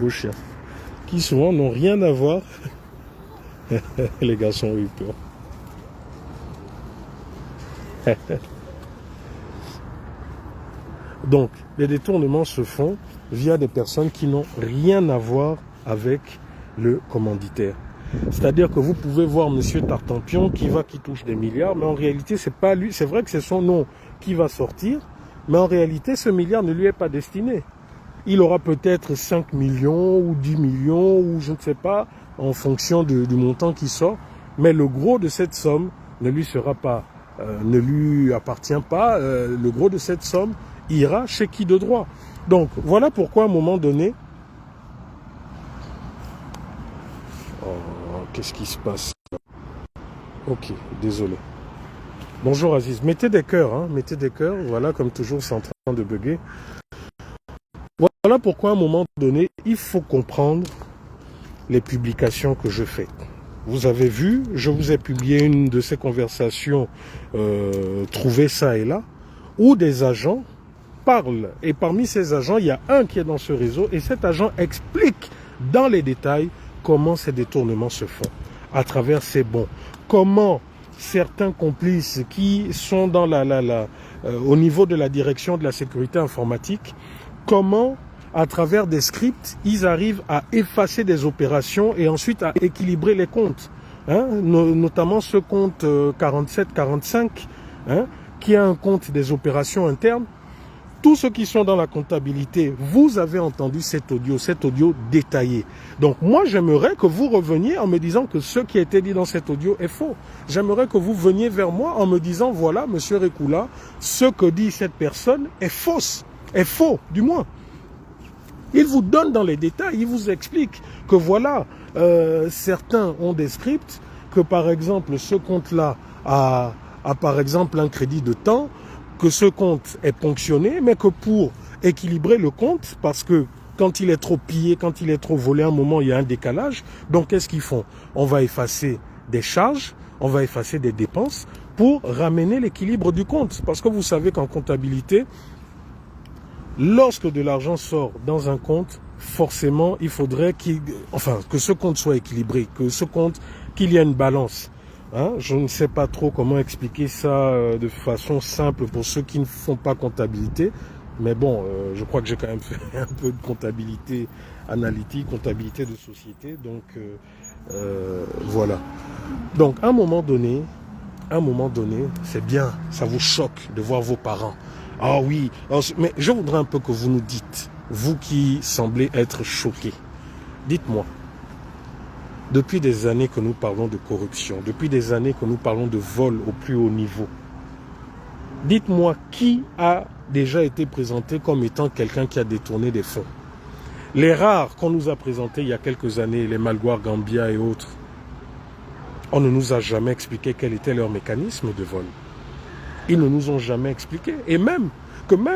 Beau chien. Qui souvent n'ont rien à voir. Les garçons ont eu peur. Donc, les détournements se font via des personnes qui n'ont rien à voir avec le commanditaire. C'est-à-dire que vous pouvez voir M. Tartampion qui touche des milliards, mais en réalité, c'est pas lui. C'est vrai que c'est son nom qui va sortir, mais en réalité, ce milliard ne lui est pas destiné. Il aura peut-être 5 millions ou 10 millions ou je ne sais pas, en fonction du montant qui sort, mais le gros de cette somme ne lui sera pas, ne lui appartient pas. Le gros de cette somme ira chez qui de droit. Donc, voilà pourquoi à un moment donné, qu'est-ce qui se passe? Ok, désolé. Bonjour Aziz, mettez des cœurs, hein, mettez des cœurs, voilà, comme toujours c'est en train de bugger. Voilà pourquoi à un moment donné, il faut comprendre les publications que je fais. Vous avez vu, je vous ai publié une de ces conversations trouvées ça et là, où des agents parlent. Et parmi ces agents, il y a un qui est dans ce réseau et cet agent explique dans les détails comment ces détournements se font à travers ces bons. Comment certains complices qui sont dans au niveau de la direction de la sécurité informatique, comment à travers des scripts, ils arrivent à effacer des opérations et ensuite à équilibrer les comptes. Hein, notamment ce compte 47-45, hein, qui est un compte des opérations internes. Tous ceux qui sont dans la comptabilité, vous avez entendu cet audio détaillé. Donc moi, j'aimerais que vous reveniez en me disant que ce qui a été dit dans cet audio est faux. J'aimerais que vous veniez vers moi en me disant, voilà, monsieur Rekula, ce que dit cette personne est fausse, est faux, du moins. Il vous donne dans les détails, il vous explique que voilà, certains ont des scripts, que par exemple ce compte-là a par exemple un crédit de temps, que ce compte est ponctionné, mais que pour équilibrer le compte, parce que quand il est trop pillé, quand il est trop volé, à un moment il y a un décalage, donc qu'est-ce qu'ils font? On va effacer des charges, on va effacer des dépenses pour ramener l'équilibre du compte. Parce que vous savez qu'en comptabilité, lorsque de l'argent sort dans un compte, forcément, il faudrait que ce compte soit équilibré, qu'il y ait une balance. Hein? Je ne sais pas trop comment expliquer ça de façon simple pour ceux qui ne font pas comptabilité. Mais bon, je crois que j'ai quand même fait un peu de comptabilité analytique, comptabilité de société. Donc, voilà. Donc, à un moment donné, c'est bien, ça vous choque de voir vos parents. Ah oui, mais je voudrais un peu que vous nous dites, vous qui semblez être choqués, dites-moi, depuis des années que nous parlons de corruption, depuis des années que nous parlons de vol au plus haut niveau, dites-moi qui a déjà été présenté comme étant quelqu'un qui a détourné des fonds? Les rares qu'on nous a présentés il y a quelques années, les Malgoire Gambia et autres, on ne nous a jamais expliqué quel était leur mécanisme de vol. Ils ne nous ont jamais expliqué. Et même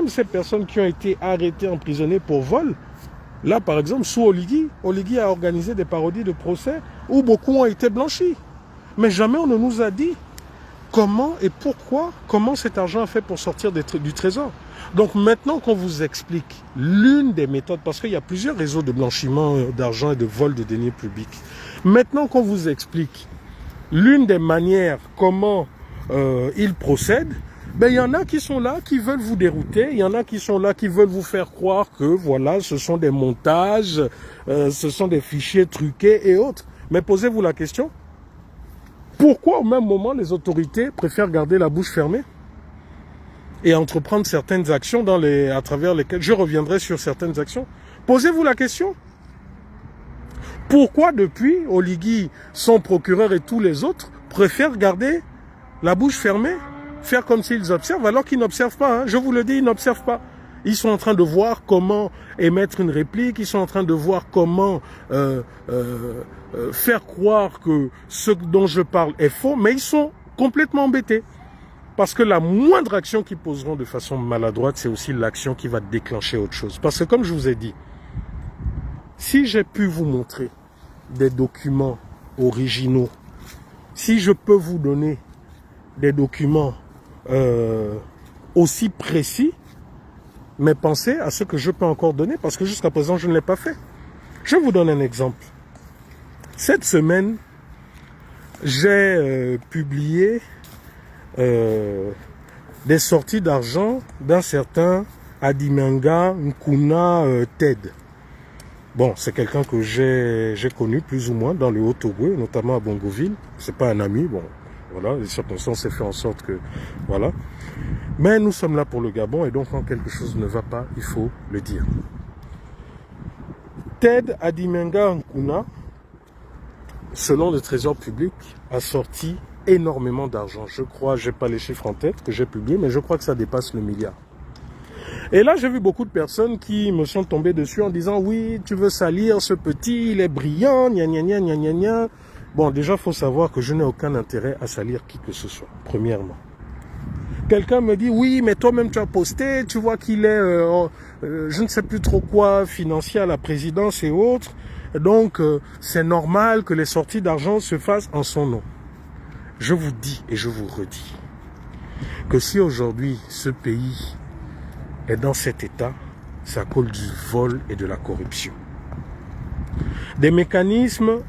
ces personnes qui ont été arrêtées, emprisonnées pour vol, là par exemple sous Oligui a organisé des parodies de procès où beaucoup ont été blanchis. Mais jamais on ne nous a dit comment et pourquoi, comment cet argent a fait pour sortir du trésor. Donc maintenant qu'on vous explique l'une des méthodes, parce qu'il y a plusieurs réseaux de blanchiment d'argent et de vol de deniers publics, maintenant qu'on vous explique l'une des manières comment ils procèdent, ben, il y en a qui sont là, qui veulent vous dérouter, il y en a qui sont là, qui veulent vous faire croire que voilà, ce sont des montages, ce sont des fichiers truqués et autres. Mais posez-vous la question, pourquoi au même moment les autorités préfèrent garder la bouche fermée et entreprendre certaines actions à travers lesquelles je reviendrai sur certaines actions? Posez-vous la question. Pourquoi depuis Oligui, son procureur et tous les autres préfèrent garder la bouche fermée, faire comme s'ils observent, alors qu'ils n'observent pas. Hein. Je vous le dis, ils n'observent pas. Ils sont en train de voir comment émettre une réplique, ils sont en train de voir comment faire croire que ce dont je parle est faux, mais ils sont complètement embêtés. Parce que la moindre action qu'ils poseront de façon maladroite, c'est aussi l'action qui va déclencher autre chose. Parce que comme je vous ai dit, si j'ai pu vous montrer des documents originaux, si je peux vous donner des documents aussi précis, mais pensez à ce que je peux encore donner, parce que jusqu'à présent, je ne l'ai pas fait. Je vous donne un exemple. Cette semaine, j'ai publié des sorties d'argent d'un certain Adimanga Nkuna Ted. Bon, c'est quelqu'un que j'ai connu plus ou moins dans le Haut-Togo, notamment à Bongoville. C'est pas un ami, bon, voilà, les circonstances ont fait en sorte que, voilà. Mais nous sommes là pour le Gabon et donc quand quelque chose ne va pas, il faut le dire. Ted Adimanga Nkuna, selon le Trésor public, a sorti énormément d'argent. Je crois, je n'ai pas les chiffres en tête que j'ai publiés, mais je crois que ça dépasse le milliard. Et là, j'ai vu beaucoup de personnes qui me sont tombées dessus en disant « Oui, tu veux salir ce petit, il est brillant, gna gna gna gna gna gna. » Bon, déjà, il faut savoir que je n'ai aucun intérêt à salir qui que ce soit, premièrement. Quelqu'un me dit « Oui, mais toi-même, tu as posté, tu vois qu'il est, je ne sais plus trop quoi, financier à la présidence et autres. Donc, c'est normal que les sorties d'argent se fassent en son nom. » Je vous dis et je vous redis que si aujourd'hui, ce pays est dans cet état, c'est à cause du vol et de la corruption. Des mécanismes,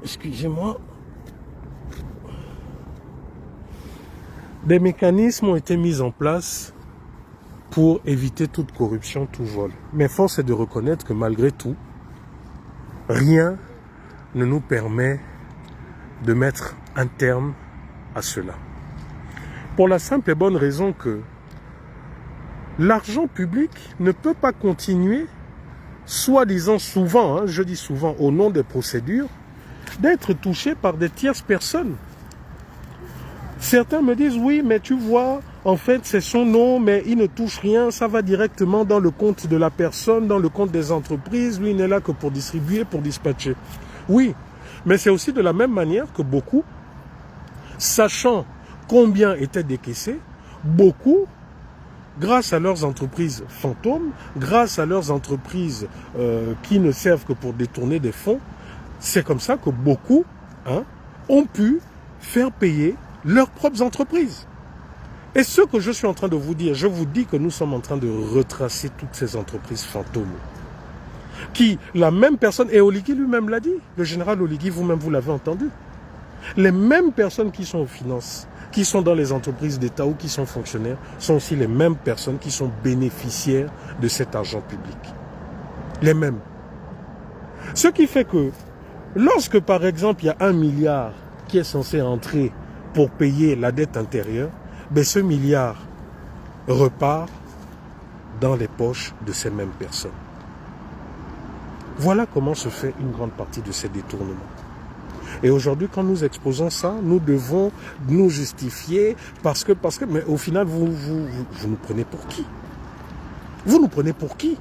excusez-moi, des mécanismes ont été mis en place pour éviter toute corruption, tout vol. Mais force est de reconnaître que malgré tout, rien ne nous permet de mettre un terme à cela. Pour la simple et bonne raison que l'argent public ne peut pas continuer, soi-disant souvent, hein, je dis souvent au nom des procédures, d'être touché par des tierces personnes. Certains me disent, oui, mais tu vois, en fait, c'est son nom, mais il ne touche rien, ça va directement dans le compte de la personne, dans le compte des entreprises, lui, il n'est là que pour distribuer, pour dispatcher. Oui, mais c'est aussi de la même manière que beaucoup, sachant combien était décaissé, beaucoup, grâce à leurs entreprises fantômes, grâce à leurs entreprises qui ne servent que pour détourner des fonds, c'est comme ça que beaucoup ont pu faire payer leurs propres entreprises. Et ce que je suis en train de vous dire, je vous dis que nous sommes en train de retracer toutes ces entreprises fantômes. Qui, la même personne, et Oligui lui-même l'a dit, le général Oligui, vous-même vous l'avez entendu, les mêmes personnes qui sont aux finances, qui sont dans les entreprises d'État ou qui sont fonctionnaires, sont aussi les mêmes personnes qui sont bénéficiaires de cet argent public. Les mêmes. Ce qui fait que, lorsque par exemple il y a 1 milliard qui est censé entrer pour payer la dette intérieure, ben ce milliard repart dans les poches de ces mêmes personnes. Voilà comment se fait une grande partie de ces détournements. Et aujourd'hui, quand nous exposons ça, nous devons nous justifier parce que, mais au final, vous nous prenez pour qui? Vous nous prenez pour qui?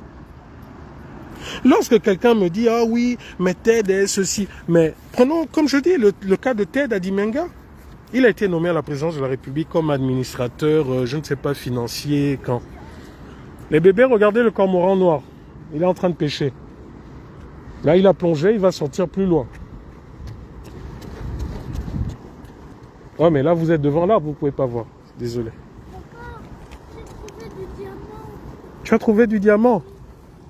Lorsque quelqu'un me dit, ah oui, mais Ted est ceci, mais prenons, comme je dis, le cas de Ted Adimanga. Il a été nommé à la présidence de la République comme administrateur, je ne sais pas, financier, quand. Les bébés, regardez le cormoran noir. Il est en train de pêcher. Là, il a plongé, il va sortir plus loin. Ouais, mais là, vous êtes devant l'arbre, vous ne pouvez pas voir. Désolé. Papa, j'ai trouvé du diamant. Tu as trouvé du diamant?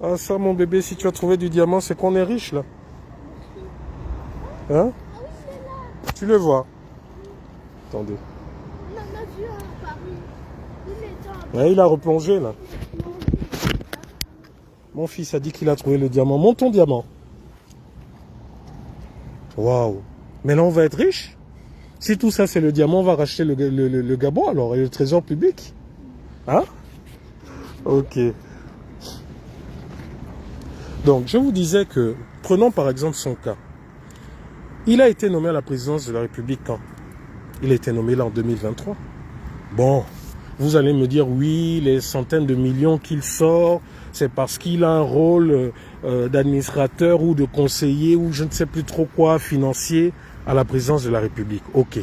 Ah ça, mon bébé, si tu as trouvé du diamant, c'est qu'on est riche, là. Hein? Ah oui, c'est là. Tu le vois? Attendez. On en a vu un à Paris. Oui, mais attends. Ouais, il a replongé, là. Mon fils a dit qu'il a trouvé le diamant. Monte ton diamant. Waouh. Mais là, on va être riche. Si tout ça, c'est le diamant, on va racheter le Gabon, alors, et le trésor public. Hein? Ok. Donc, je vous disais que, prenons par exemple son cas. Il a été nommé à la présidence de la République quand? Il a été nommé là en 2023. Bon, vous allez me dire, oui, les centaines de millions qu'il sort, c'est parce qu'il a un rôle d'administrateur ou de conseiller ou je ne sais plus trop quoi, financier à la présidence de la République. Ok.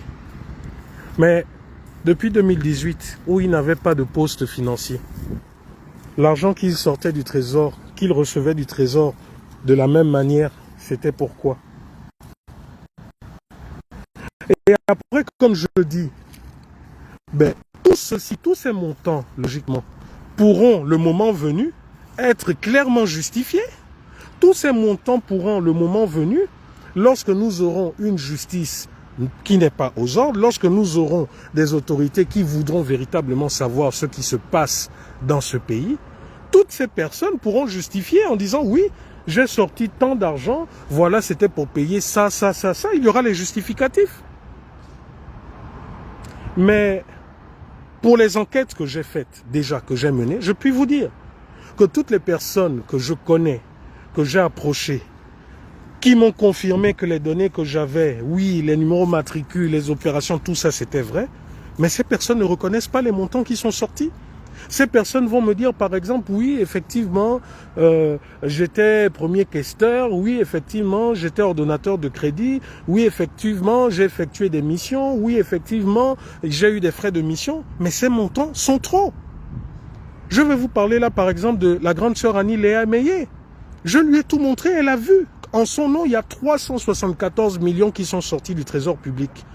Mais depuis 2018, où il n'avait pas de poste financier, l'argent qu'il sortait du trésor, qu'il recevait du trésor de la même manière, c'était pourquoi? Et après, comme je le dis, ben, tout ceci, tous ces montants, logiquement, pourront, le moment venu, être clairement justifiés. Tous ces montants pourront, le moment venu, lorsque nous aurons une justice qui n'est pas aux ordres, lorsque nous aurons des autorités qui voudront véritablement savoir ce qui se passe dans ce pays, toutes ces personnes pourront justifier en disant oui, j'ai sorti tant d'argent, voilà, c'était pour payer ça, ça, ça, ça. Il y aura les justificatifs. Mais pour les enquêtes que j'ai faites, déjà que j'ai menées, je puis vous dire que toutes les personnes que je connais, que j'ai approchées, qui m'ont confirmé que les données que j'avais, oui, les numéros matricules, les opérations, tout ça c'était vrai, mais ces personnes ne reconnaissent pas les montants qui sont sortis. Ces personnes vont me dire, par exemple, oui, effectivement, j'étais premier questeur, oui, effectivement, j'étais ordonnateur de crédit, oui, effectivement, j'ai effectué des missions, oui, effectivement, j'ai eu des frais de mission, mais ces montants sont trop. Je vais vous parler là, par exemple, de la grande sœur Annie Léa Meillet. Je lui ai tout montré, elle a vu. En son nom, il y a 374 millions qui sont sortis du trésor public.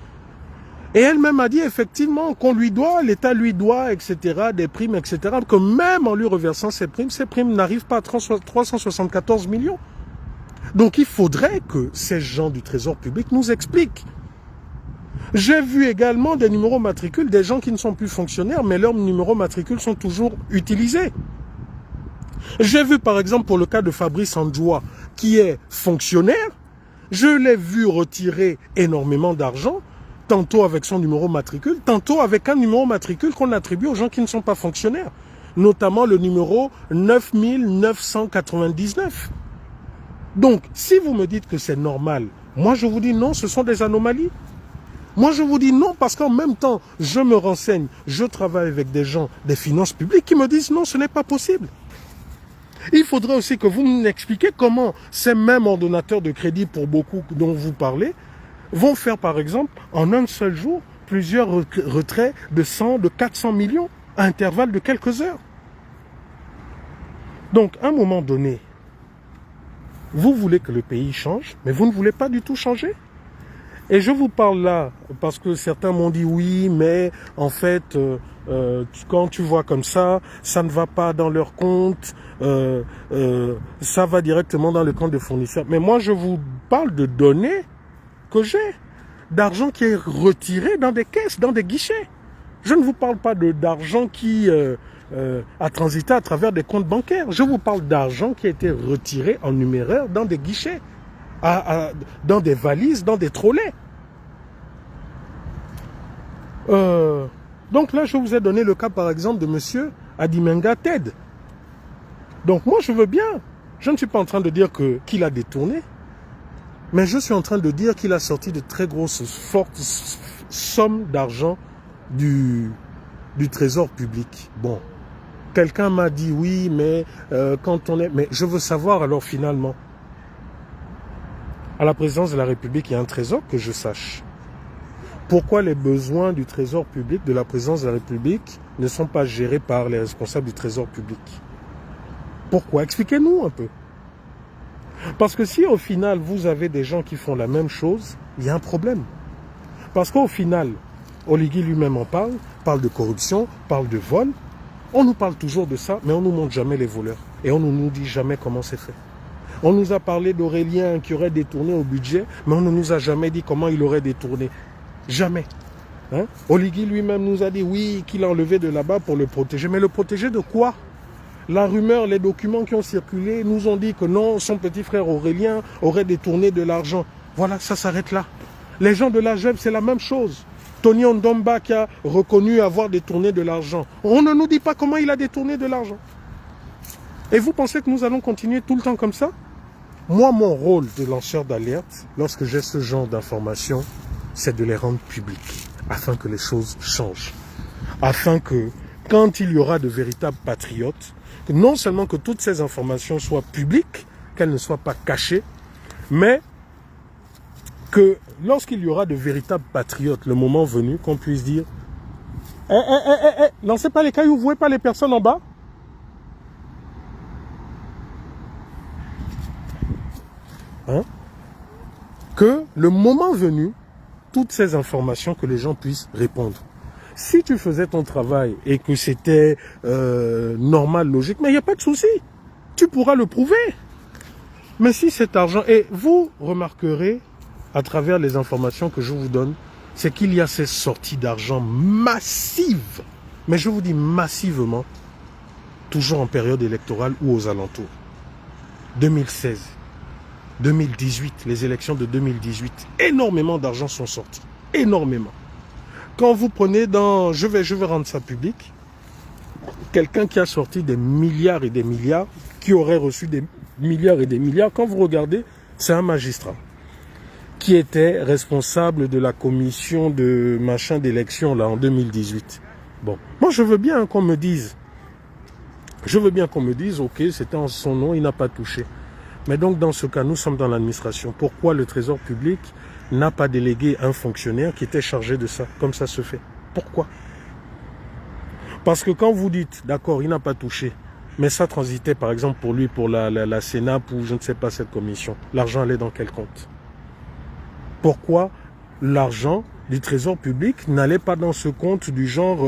Et elle-même a dit effectivement qu'on lui doit, l'État lui doit, etc., des primes, etc., que même en lui reversant ces primes n'arrivent pas à 374 millions. Donc il faudrait que ces gens du trésor public nous expliquent. J'ai vu également des numéros matricules, des gens qui ne sont plus fonctionnaires, mais leurs numéros matricules sont toujours utilisés. J'ai vu par exemple pour le cas de Fabrice Andjoua, qui est fonctionnaire, je l'ai vu retirer énormément d'argent, tantôt avec son numéro matricule, tantôt avec un numéro matricule qu'on attribue aux gens qui ne sont pas fonctionnaires, notamment le numéro 9999. Donc, si vous me dites que c'est normal, moi je vous dis non, ce sont des anomalies. Moi je vous dis non parce qu'en même temps, je me renseigne, je travaille avec des gens des finances publiques qui me disent non, ce n'est pas possible. Il faudrait aussi que vous m'expliquiez comment ces mêmes ordonnateurs de crédit, pour beaucoup dont vous parlez, vont faire par exemple en un seul jour plusieurs retraits de 100, de 400 millions à intervalle de quelques heures. Donc à un moment donné, vous voulez que le pays change, mais vous ne voulez pas du tout changer. Et je vous parle là parce que certains m'ont dit oui, mais en fait, quand tu vois comme ça ne va pas dans leur compte, ça va directement dans le compte de fournisseur. Mais moi, je vous parle de données que j'ai, d'argent qui est retiré dans des caisses, dans des guichets. Je ne vous parle pas d'argent qui a transité à travers des comptes bancaires. Je vous parle d'argent qui a été retiré en numéraire dans des guichets, dans des valises, dans des trolleys. Donc là, je vous ai donné le cas, par exemple, de monsieur Adimenga Ted. Donc moi, je veux bien. Je ne suis pas en train de dire qu'il a détourné, mais je suis en train de dire qu'il a sorti de très grosses, fortes sommes d'argent du trésor public. Bon, quelqu'un m'a dit oui, mais quand on est... Mais je veux savoir alors finalement, à la présidence de la République, il y a un trésor, que je sache. Pourquoi les besoins du trésor public, de la présidence de la République, ne sont pas gérés par les responsables du trésor public? Pourquoi? Expliquez-nous un peu. Parce que si au final, vous avez des gens qui font la même chose, il y a un problème. Parce qu'au final, Oligui lui-même en parle de corruption, parle de vol. On nous parle toujours de ça, mais on ne nous montre jamais les voleurs. Et on ne nous dit jamais comment c'est fait. On nous a parlé d'Aurélien qui aurait détourné au budget, mais on ne nous a jamais dit comment il aurait détourné. Jamais. Hein? Oligui lui-même nous a dit oui, qu'il a enlevé de là-bas pour le protéger. Mais le protéger de quoi? La rumeur, les documents qui ont circulé nous ont dit que non, son petit frère Aurélien aurait détourné de l'argent. Voilà, ça s'arrête là. Les gens de la GEB, c'est la même chose. Tony Ndomba qui a reconnu avoir détourné de l'argent. On ne nous dit pas comment il a détourné de l'argent. Et vous pensez que nous allons continuer tout le temps comme ça? Moi, mon rôle de lanceur d'alerte, lorsque j'ai ce genre d'informations, c'est de les rendre publiques, afin que les choses changent. Afin que, quand il y aura de véritables patriotes, que non seulement que toutes ces informations soient publiques, qu'elles ne soient pas cachées, mais que lorsqu'il y aura de véritables patriotes, le moment venu, qu'on puisse dire lancez pas les cailloux, vous voyez pas les personnes en bas? Hein? Que le moment venu, toutes ces informations, que les gens puissent répondre. Si tu faisais ton travail et que c'était normal, logique, mais il n'y a pas de souci. Tu pourras le prouver. Mais si cet argent... Et vous remarquerez, à travers les informations que je vous donne, c'est qu'il y a ces sorties d'argent massives. Mais je vous dis massivement, toujours en période électorale ou aux alentours. 2016, 2018, les élections de 2018, énormément d'argent sont sortis. Énormément. Quand vous prenez dans... Je vais rendre ça public. Quelqu'un qui a sorti des milliards et des milliards, qui aurait reçu des milliards et des milliards, quand vous regardez, c'est un magistrat qui était responsable de la commission de machin d'élection là en 2018. Bon, moi je veux bien qu'on me dise, ok, c'était en son nom, il n'a pas touché. Mais donc dans ce cas, nous sommes dans l'administration. Pourquoi le Trésor public n'a pas délégué un fonctionnaire qui était chargé de ça, comme ça se fait? Pourquoi? Parce que quand vous dites, d'accord, il n'a pas touché, mais ça transitait par exemple pour lui, pour la Sénat, ou je ne sais pas cette commission, l'argent allait dans quel compte? Pourquoi l'argent du Trésor public n'allait pas dans ce compte du genre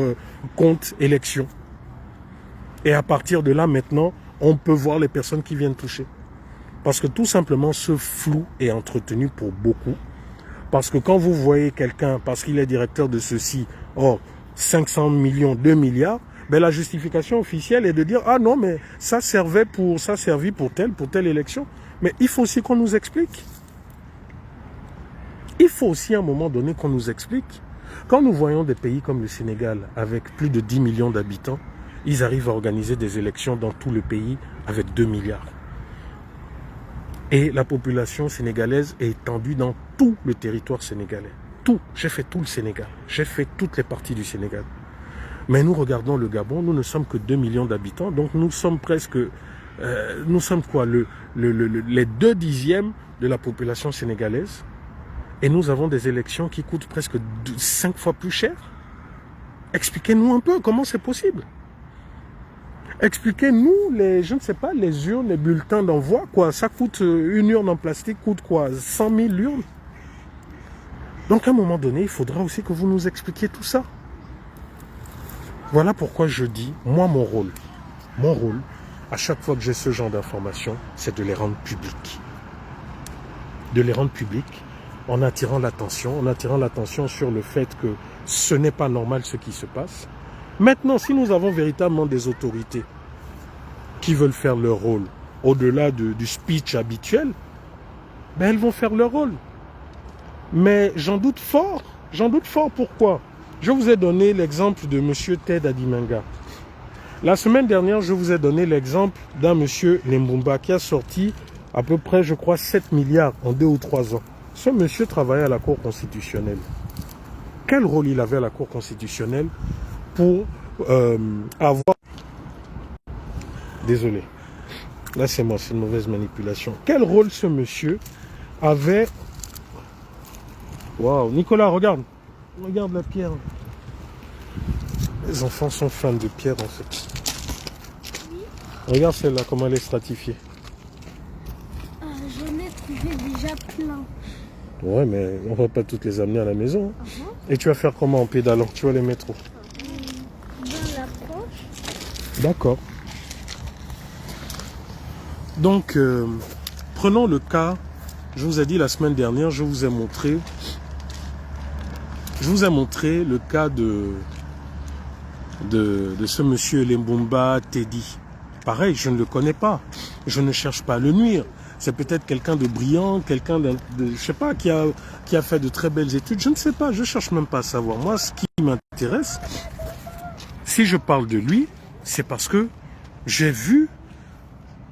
compte élection? Et à partir de là, maintenant, on peut voir les personnes qui viennent toucher. Parce que tout simplement, ce flou est entretenu pour beaucoup. Parce que quand vous voyez quelqu'un, parce qu'il est directeur de ceci, 500 millions, 2 milliards, ben la justification officielle est de dire, ah non, mais ça servit pour telle élection. Mais il faut aussi qu'on nous explique. Il faut aussi à un moment donné qu'on nous explique. Quand nous voyons des pays comme le Sénégal, avec plus de 10 millions d'habitants, ils arrivent à organiser des élections dans tout le pays avec 2 milliards. Et la population sénégalaise est étendue dans tout le territoire sénégalais. Tout. J'ai fait tout le Sénégal. J'ai fait toutes les parties du Sénégal. Mais nous regardons le Gabon, nous ne sommes que 2 millions d'habitants, donc nous sommes presque... nous sommes quoi, les 2 dixièmes de la population sénégalaise. Et nous avons des élections qui coûtent presque 5 fois plus cher. Expliquez-nous un peu comment c'est possible. Expliquez-nous je ne sais pas, les urnes, les bulletins d'envoi, quoi. Ça coûte, une urne en plastique coûte quoi, 100 000 urnes. Donc à un moment donné, il faudra aussi que vous nous expliquiez tout ça. Voilà pourquoi je dis, moi mon rôle, à chaque fois que j'ai ce genre d'informations, c'est de les rendre publiques. De les rendre publiques. En attirant l'attention sur le fait que ce n'est pas normal ce qui se passe. Maintenant, si nous avons véritablement des autorités qui veulent faire leur rôle, au-delà du speech habituel, ben elles vont faire leur rôle. Mais j'en doute fort. Pourquoi? Je vous ai donné l'exemple de M. Ted Adimenga. La semaine dernière, je vous ai donné l'exemple d'un M. Lembumba qui a sorti à peu près, je crois, 7 milliards en 2 ou 3 ans. Ce monsieur travaillait à la Cour constitutionnelle. Quel rôle il avait à la Cour constitutionnelle pour avoir... Désolé. Là, c'est moi, c'est une mauvaise manipulation. Quel rôle ce monsieur avait... Waouh, Nicolas, regarde. Regarde la pierre. Les enfants sont fans de pierre, en fait. Regarde celle-là, comment elle est stratifiée. J'en ai trouvé déjà plein. Ouais, mais on va pas toutes les amener à la maison. Et tu vas faire comment en pédalant? Tu vas les mettre où? Dans la poche. D'accord. Donc, prenons le cas, je vous ai dit la semaine dernière, je vous ai montré le cas de ce monsieur Lembumba Teddy. Pareil, je ne le connais pas. Je ne cherche pas à le nuire. C'est peut-être quelqu'un de brillant, quelqu'un je sais pas, qui a fait de très belles études. Je ne sais pas, je cherche même pas à savoir. Moi, ce qui m'intéresse, si je parle de lui, c'est parce que j'ai vu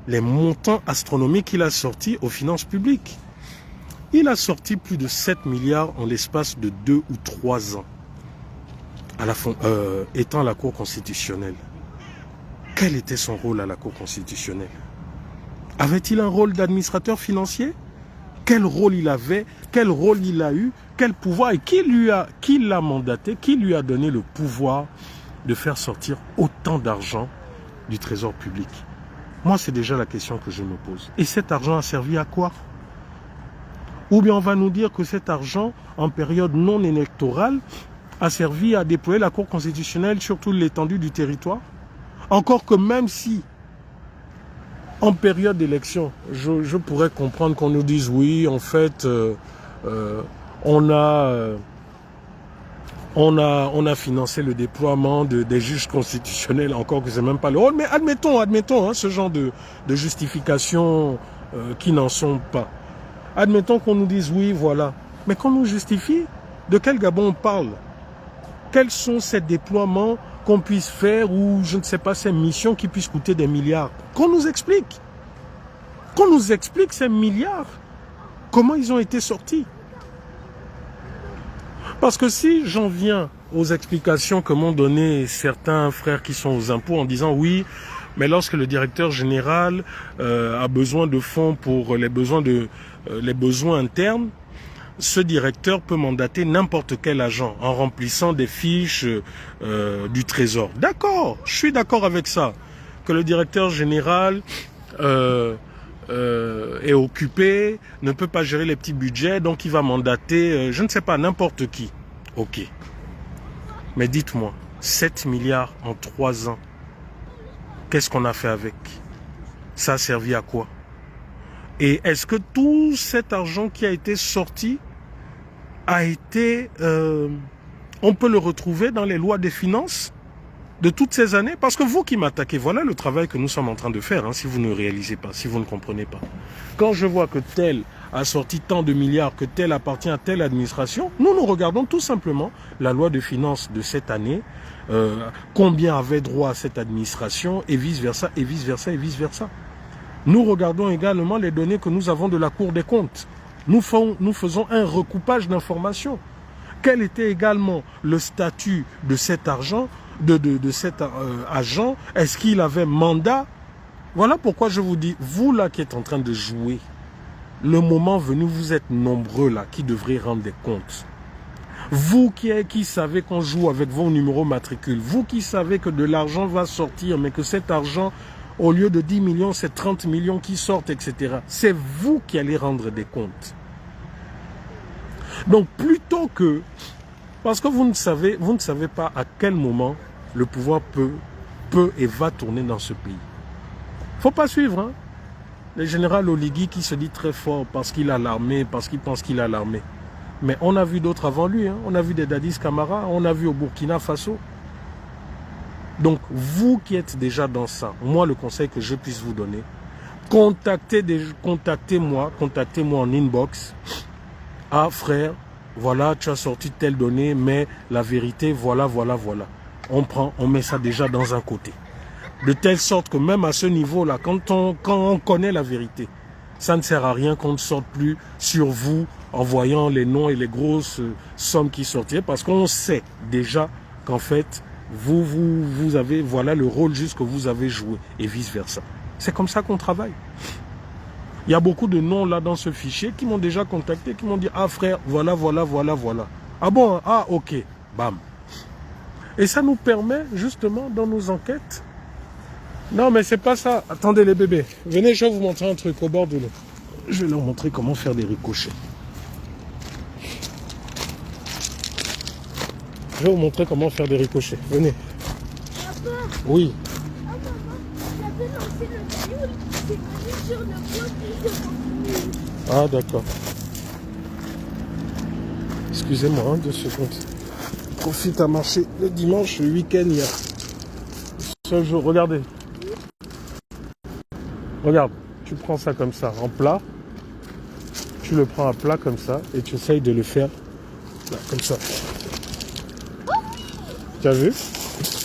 les montants astronomiques qu'il a sortis aux finances publiques. Il a sorti plus de 7 milliards en l'espace de 2 ou 3 ans, étant à la Cour constitutionnelle. Quel était son rôle à la Cour constitutionnelle? Avait-il un rôle d'administrateur financier? Quel rôle il avait? Quel rôle il a eu? Quel pouvoir? Et qui l'a mandaté? Qui lui a donné le pouvoir de faire sortir autant d'argent du Trésor public? Moi, c'est déjà la question que je me pose. Et cet argent a servi à quoi? Ou bien on va nous dire que cet argent, en période non électorale, a servi à déployer la Cour constitutionnelle sur toute l'étendue du territoire? Encore que même si En période d'élection, je pourrais comprendre qu'on nous dise oui, en fait, on a financé le déploiement des juges constitutionnels, encore que c'est même pas le rôle, mais admettons hein, ce genre de justifications qui n'en sont pas. Admettons qu'on nous dise oui, voilà. Mais qu'on nous justifie, de quel Gabon on parle? Quels sont ces déploiements qu'on puisse faire ou, je ne sais pas, ces missions qui puissent coûter des milliards? Qu'on nous explique. Qu'on nous explique ces milliards. Comment ils ont été sortis? Parce que si j'en viens aux explications que m'ont donné certains frères qui sont aux impôts en disant oui, mais lorsque le directeur général a besoin de fonds pour les besoins internes, ce directeur peut mandater n'importe quel agent en remplissant des fiches du Trésor. D'accord, je suis d'accord avec ça. Que le directeur général est occupé, ne peut pas gérer les petits budgets, donc il va mandater, je ne sais pas, n'importe qui. Ok. Mais dites-moi, 7 milliards en 3 ans, qu'est-ce qu'on a fait avec? Ça a servi à quoi? Et est-ce que tout cet argent qui a été sorti a été... on peut le retrouver dans les lois des finances de toutes ces années? Parce que vous qui m'attaquez, voilà le travail que nous sommes en train de faire, hein, si vous ne réalisez pas, si vous ne comprenez pas. Quand je vois que tel a sorti tant de milliards, que tel appartient à telle administration, nous regardons tout simplement la loi de finances de cette année, combien avait droit à cette administration, et vice-versa, et vice-versa, et vice-versa. Nous regardons également les données que nous avons de la Cour des comptes. Nous faisons un recoupage d'informations. Quel était également le statut de cet argent, de cet agent? Est-ce qu'il avait mandat? Voilà pourquoi je vous dis, vous là qui êtes en train de jouer, le moment venu, vous êtes nombreux là qui devrez rendre des comptes. Vous qui savez qu'on joue avec vos numéros matricules, vous qui savez que de l'argent va sortir, mais que cet argent, au lieu de 10 millions, c'est 30 millions qui sortent, etc. C'est vous qui allez rendre des comptes. Donc plutôt que... Parce que vous ne savez pas à quel moment le pouvoir peut et va tourner dans ce pays. Il ne faut pas suivre, hein. Le général Oligui qui se dit très fort parce qu'il a l'armée, parce qu'il pense qu'il a l'armée. Mais on a vu d'autres avant lui, hein. On a vu des Dadis Camara, on a vu au Burkina Faso. Donc, vous qui êtes déjà dans ça, moi, le conseil que je puisse vous donner, contactez-moi en inbox. Ah, frère, voilà, tu as sorti telle donnée, mais la vérité, voilà. On met ça déjà dans un côté. De telle sorte que même à ce niveau-là, quand on connaît la vérité, ça ne sert à rien qu'on ne sorte plus sur vous en voyant les noms et les grosses sommes qui sortiraient, parce qu'on sait déjà qu'en fait, vous avez, voilà le rôle juste que vous avez joué, et vice-versa. C'est comme ça qu'on travaille. Il y a beaucoup de noms là dans ce fichier qui m'ont déjà contacté, qui m'ont dit « Ah frère, voilà. » Ah bon, ah ok, bam. Et ça nous permet justement dans nos enquêtes. Non mais c'est pas ça. Attendez les bébés, venez, je vais vous montrer un truc au bord de l'eau. Je vais leur montrer comment faire des ricochets. Je vais vous montrer comment faire des ricochets. Venez. Papa, Oui. maman, j'avais lancé le fioul, c'est venu sur le bois qui se remplit. Ah d'accord. Excusez-moi, 2 secondes. Profite à marcher le dimanche, le week-end, il y a ce jour. Regardez. Regarde, tu prends ça comme ça, en plat. Tu le prends à plat comme ça et tu essayes de le faire là, comme ça. Tu as vu?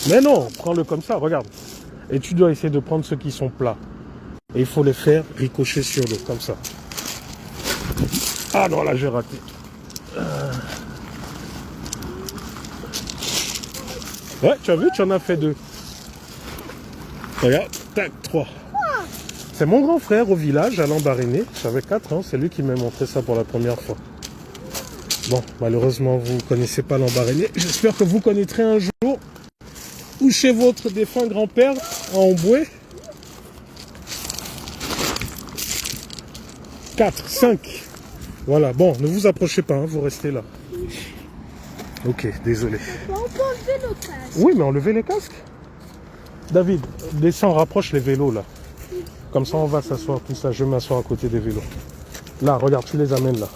Mais non, prends-le comme ça, regarde. Et tu dois essayer de prendre ceux qui sont plats. Et il faut les faire ricocher sur l'eau, comme ça. Ah non, là j'ai raté. Ouais, tu as vu, tu en as fait 2. Regarde, tac, 3. C'est mon grand frère au village, à Lambaréné. J'avais 4 ans, c'est lui qui m'a montré ça pour la première fois. Bon, malheureusement, vous ne connaissez pas Lambaréné. J'espère que vous connaîtrez un jour. Ou chez votre défunt grand-père, en Omboué. 4, 5. Voilà, bon, ne vous approchez pas, hein, vous restez là. Ok, désolé. On peut enlever le casque. Oui, mais enlevez les casques. David, descends, rapproche les vélos là. Comme ça, on va s'asseoir tout ça. Je vais m'asseoir à côté des vélos. Là, regarde, tu les amènes là.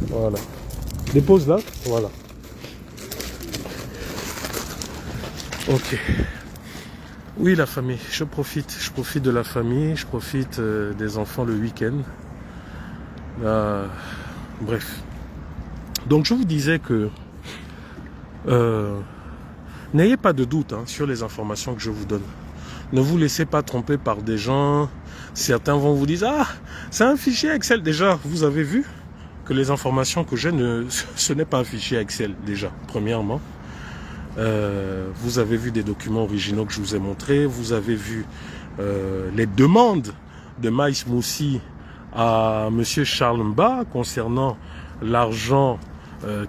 Voilà. Dépose là. Voilà. Ok. Oui, la famille. Je profite de la famille. Je profite des enfants le week-end. Bref. Donc, je vous disais que n'ayez pas de doute sur les informations que je vous donne. Ne vous laissez pas tromper par des gens. Certains vont vous dire « Ah, c'est un fichier Excel. » Déjà, vous avez vu que les informations que j'ai, ce n'est pas un fichier Excel, déjà, premièrement. Vous avez vu des documents originaux que je vous ai montrés. Vous avez vu les demandes de Maïs Moussi à M. Charles Mba concernant l'argent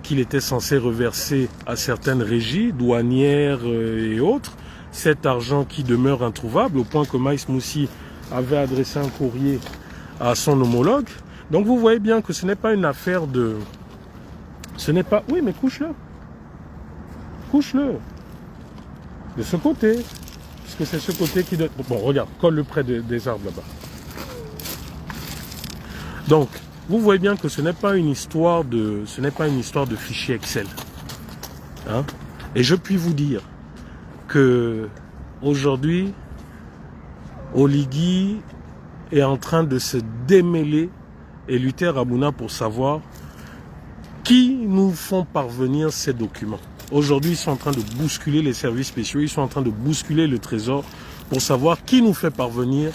qu'il était censé reverser à certaines régies, douanières et autres. Cet argent qui demeure introuvable, au point que Maïs Moussi avait adressé un courrier à son homologue. Donc vous voyez bien que ce n'est pas une affaire de... Ce n'est pas... Oui, mais couche-le. Couche-le. De ce côté. Parce que c'est ce côté qui doit... Bon, regarde, colle-le près des arbres là-bas. Donc, vous voyez bien que ce n'est pas une histoire de... Ce n'est pas une histoire de fichier Excel. Hein? Et je puis vous dire que aujourd'hui, Oligui est en train de se démêler et Luther Abouna pour savoir qui nous font parvenir ces documents. Aujourd'hui, ils sont en train de bousculer les services spéciaux, ils sont en train de bousculer le trésor pour savoir qui nous fait parvenir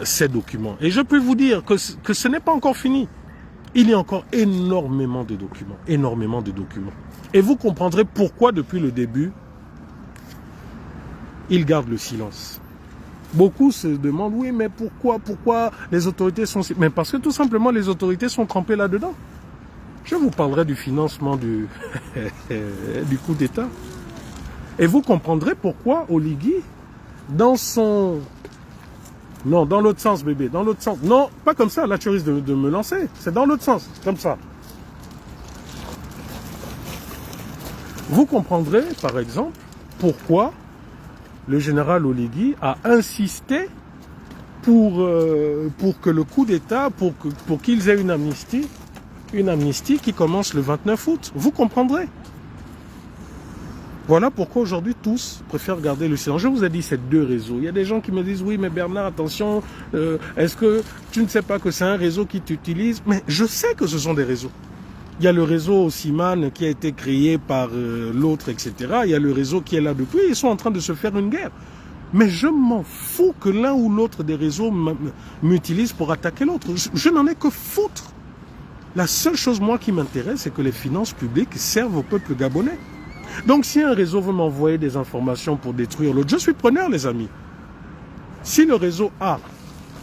ces documents. Et je peux vous dire que ce n'est pas encore fini. Il y a encore énormément de documents, énormément de documents. Et vous comprendrez pourquoi depuis le début, ils gardent le silence. Beaucoup se demandent, oui, mais pourquoi les autorités sont... Mais parce que tout simplement, les autorités sont trempées là-dedans. Je vous parlerai du financement du coup d'État. Et vous comprendrez pourquoi Oligui, dans son... Non, dans l'autre sens, bébé, dans l'autre sens. Non, pas comme ça, là tu risques de me lancer. C'est dans l'autre sens, comme ça. Vous comprendrez, par exemple, pourquoi le général Oligui a insisté pour que le coup d'État, pour qu'ils aient une amnistie qui commence le 29 août. Vous comprendrez. Voilà pourquoi aujourd'hui tous préfèrent garder le silence. Je vous ai dit, c'est deux réseaux. Il y a des gens qui me disent, oui, mais Bernard, attention, est-ce que tu ne sais pas que c'est un réseau qui t'utilise? Mais je sais que ce sont des réseaux. Il y a le réseau Siman qui a été créé par l'autre, etc. Il y a le réseau qui est là depuis. Ils sont en train de se faire une guerre. Mais je m'en fous que l'un ou l'autre des réseaux m'utilise pour attaquer l'autre. Je n'en ai que foutre. La seule chose, moi, qui m'intéresse, c'est que les finances publiques servent au peuple gabonais. Donc, si un réseau veut m'envoyer des informations pour détruire l'autre, je suis preneur, les amis. Si le réseau A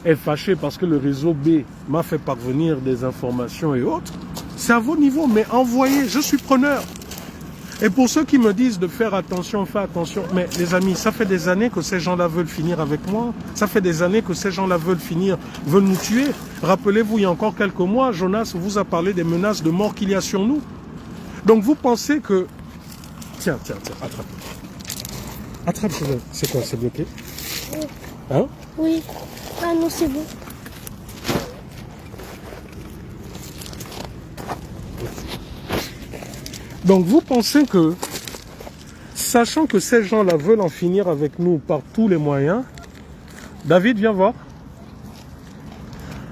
est fâché parce que le réseau B m'a fait parvenir des informations et autres, c'est à vos niveaux, mais envoyez, je suis preneur. Et pour ceux qui me disent de faire attention, fais attention. Mais les amis, ça fait des années que ces gens-là veulent finir avec moi. Ça fait des années que ces gens-là veulent nous tuer. Rappelez-vous, il y a encore quelques mois, Jonas vous a parlé des menaces de mort qu'il y a sur nous. Donc vous pensez que... Tiens, attrape. Attrape, c'est quoi, c'est bloqué? Oui. Hein? Oui. Ah non, c'est bon. Donc vous pensez que, sachant que ces gens-là veulent en finir avec nous par tous les moyens, David, viens voir.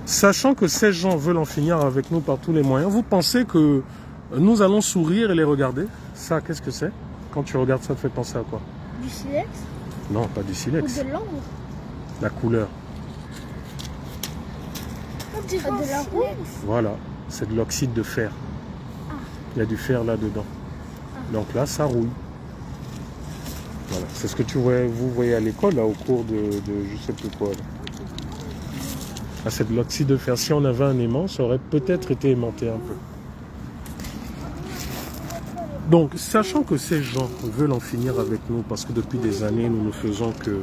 Sachant que ces gens veulent en finir avec nous par tous les moyens, vous pensez que nous allons sourire et les regarder? Ça, qu'est-ce que c'est? Quand tu regardes ça, te fait penser à quoi? Du silex? Non, pas du silex. Ou de l'ombre? La couleur. On dirait de la rouge. Voilà, c'est de l'oxyde de fer. Il y a du fer là-dedans. Donc là, ça rouille. Voilà, c'est ce que vous voyez à l'école, là, au cours de je sais plus quoi. Là. Ah, c'est de l'oxyde de fer. Si on avait un aimant, ça aurait peut-être été aimanté un peu. Donc, sachant que ces gens veulent en finir avec nous, parce que depuis des années, nous ne faisons que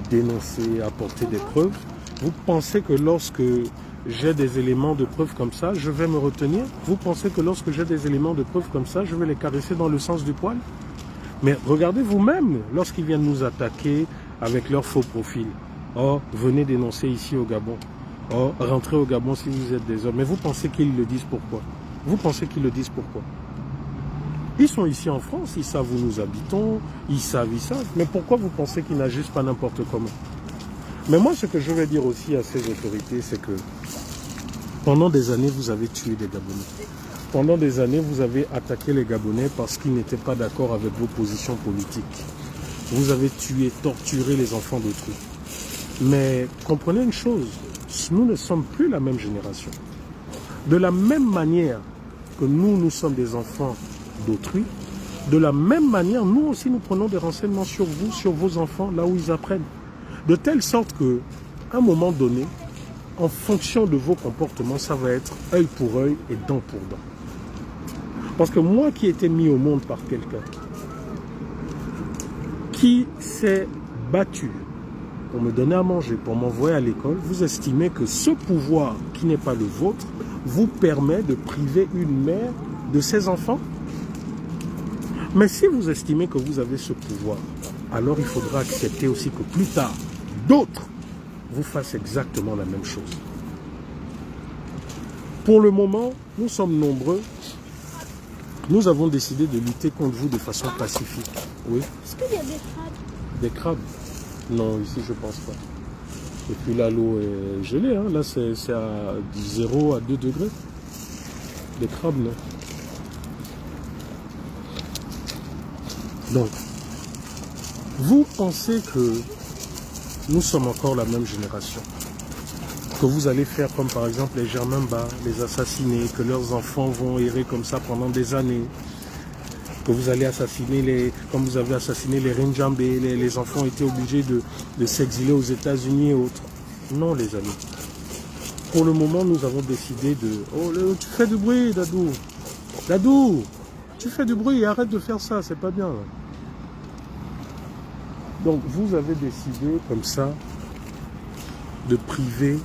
dénoncer, apporter des preuves, vous pensez que lorsque j'ai des éléments de preuve comme ça, je vais me retenir? Vous pensez que lorsque j'ai des éléments de preuve comme ça, je vais les caresser dans le sens du poil? Mais regardez vous-même, lorsqu'ils viennent nous attaquer avec leur faux profil, Oh, venez dénoncer ici au Gabon. Oh, rentrez au Gabon si vous êtes des hommes. Mais vous pensez qu'ils le disent pourquoi? Vous pensez qu'ils le disent pourquoi? Ils sont ici en France, ils savent où nous habitons, ils savent. Mais pourquoi vous pensez qu'ils n'agissent pas n'importe comment? Mais moi, ce que je vais dire aussi à ces autorités, c'est que pendant des années, vous avez tué des Gabonais. Pendant des années, vous avez attaqué les Gabonais parce qu'ils n'étaient pas d'accord avec vos positions politiques. Vous avez tué, torturé les enfants d'autrui. Mais comprenez une chose, nous ne sommes plus la même génération. De la même manière que nous sommes des enfants d'autrui, de la même manière, nous aussi, nous prenons des renseignements sur vous, sur vos enfants, là où ils apprennent. De telle sorte que, à un moment donné, en fonction de vos comportements, ça va être œil pour œil et dent pour dent. Parce que moi qui ai été mis au monde par quelqu'un, qui s'est battu pour me donner à manger, pour m'envoyer à l'école, vous estimez que ce pouvoir qui n'est pas le vôtre vous permet de priver une mère de ses enfants? Mais si vous estimez que vous avez ce pouvoir, alors il faudra accepter aussi que plus tard, d'autres vous fassent exactement la même chose. Pour le moment, nous sommes nombreux. Nous avons décidé de lutter contre vous de façon pacifique. Oui. Est-ce qu'il y a des crabes? Des crabes? Non, ici je pense pas. Et puis là, l'eau est gelée. Hein. Là, c'est à 0 à 2 degrés. Des crabes, non. Donc, vous pensez que nous sommes encore la même génération? Que vous allez faire comme par exemple les Germain Bas, les assassiner, que leurs enfants vont errer comme ça pendant des années, que vous allez assassiner comme vous avez assassiné les Rinjambe, les enfants ont été obligés de s'exiler aux États-Unis et autres. Non, les amis. Pour le moment, nous avons décidé de... Oh, tu fais du bruit, Dadou. Dadou, tu fais du bruit, arrête de faire ça, c'est pas bien. Donc, vous avez décidé comme ça de priver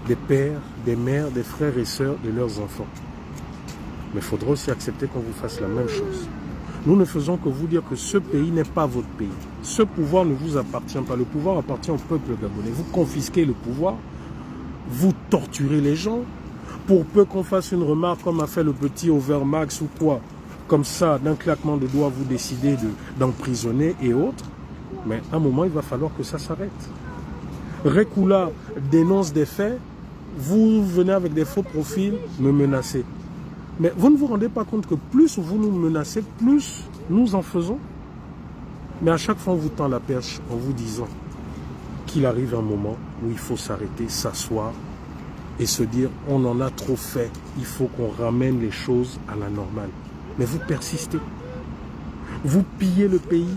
des pères, des mères, des frères et sœurs de leurs enfants. Mais il faudra aussi accepter qu'on vous fasse la même chose. Nous ne faisons que vous dire que ce pays n'est pas votre pays. Ce pouvoir ne vous appartient pas. Le pouvoir appartient au peuple gabonais. Vous confisquez le pouvoir, vous torturez les gens. Pour peu qu'on fasse une remarque comme a fait le petit Overmax ou quoi, comme ça, d'un claquement de doigts, vous décidez d'emprisonner et autres. Mais à un moment, il va falloir que ça s'arrête. Rekula dénonce des faits, vous venez avec des faux profils me menacer. Mais vous ne vous rendez pas compte que plus vous nous menacez, plus nous en faisons. Mais à chaque fois, on vous tend la perche en vous disant qu'il arrive un moment où il faut s'arrêter, s'asseoir et se dire on en a trop fait, il faut qu'on ramène les choses à la normale. Mais vous persistez. Vous pillez le pays.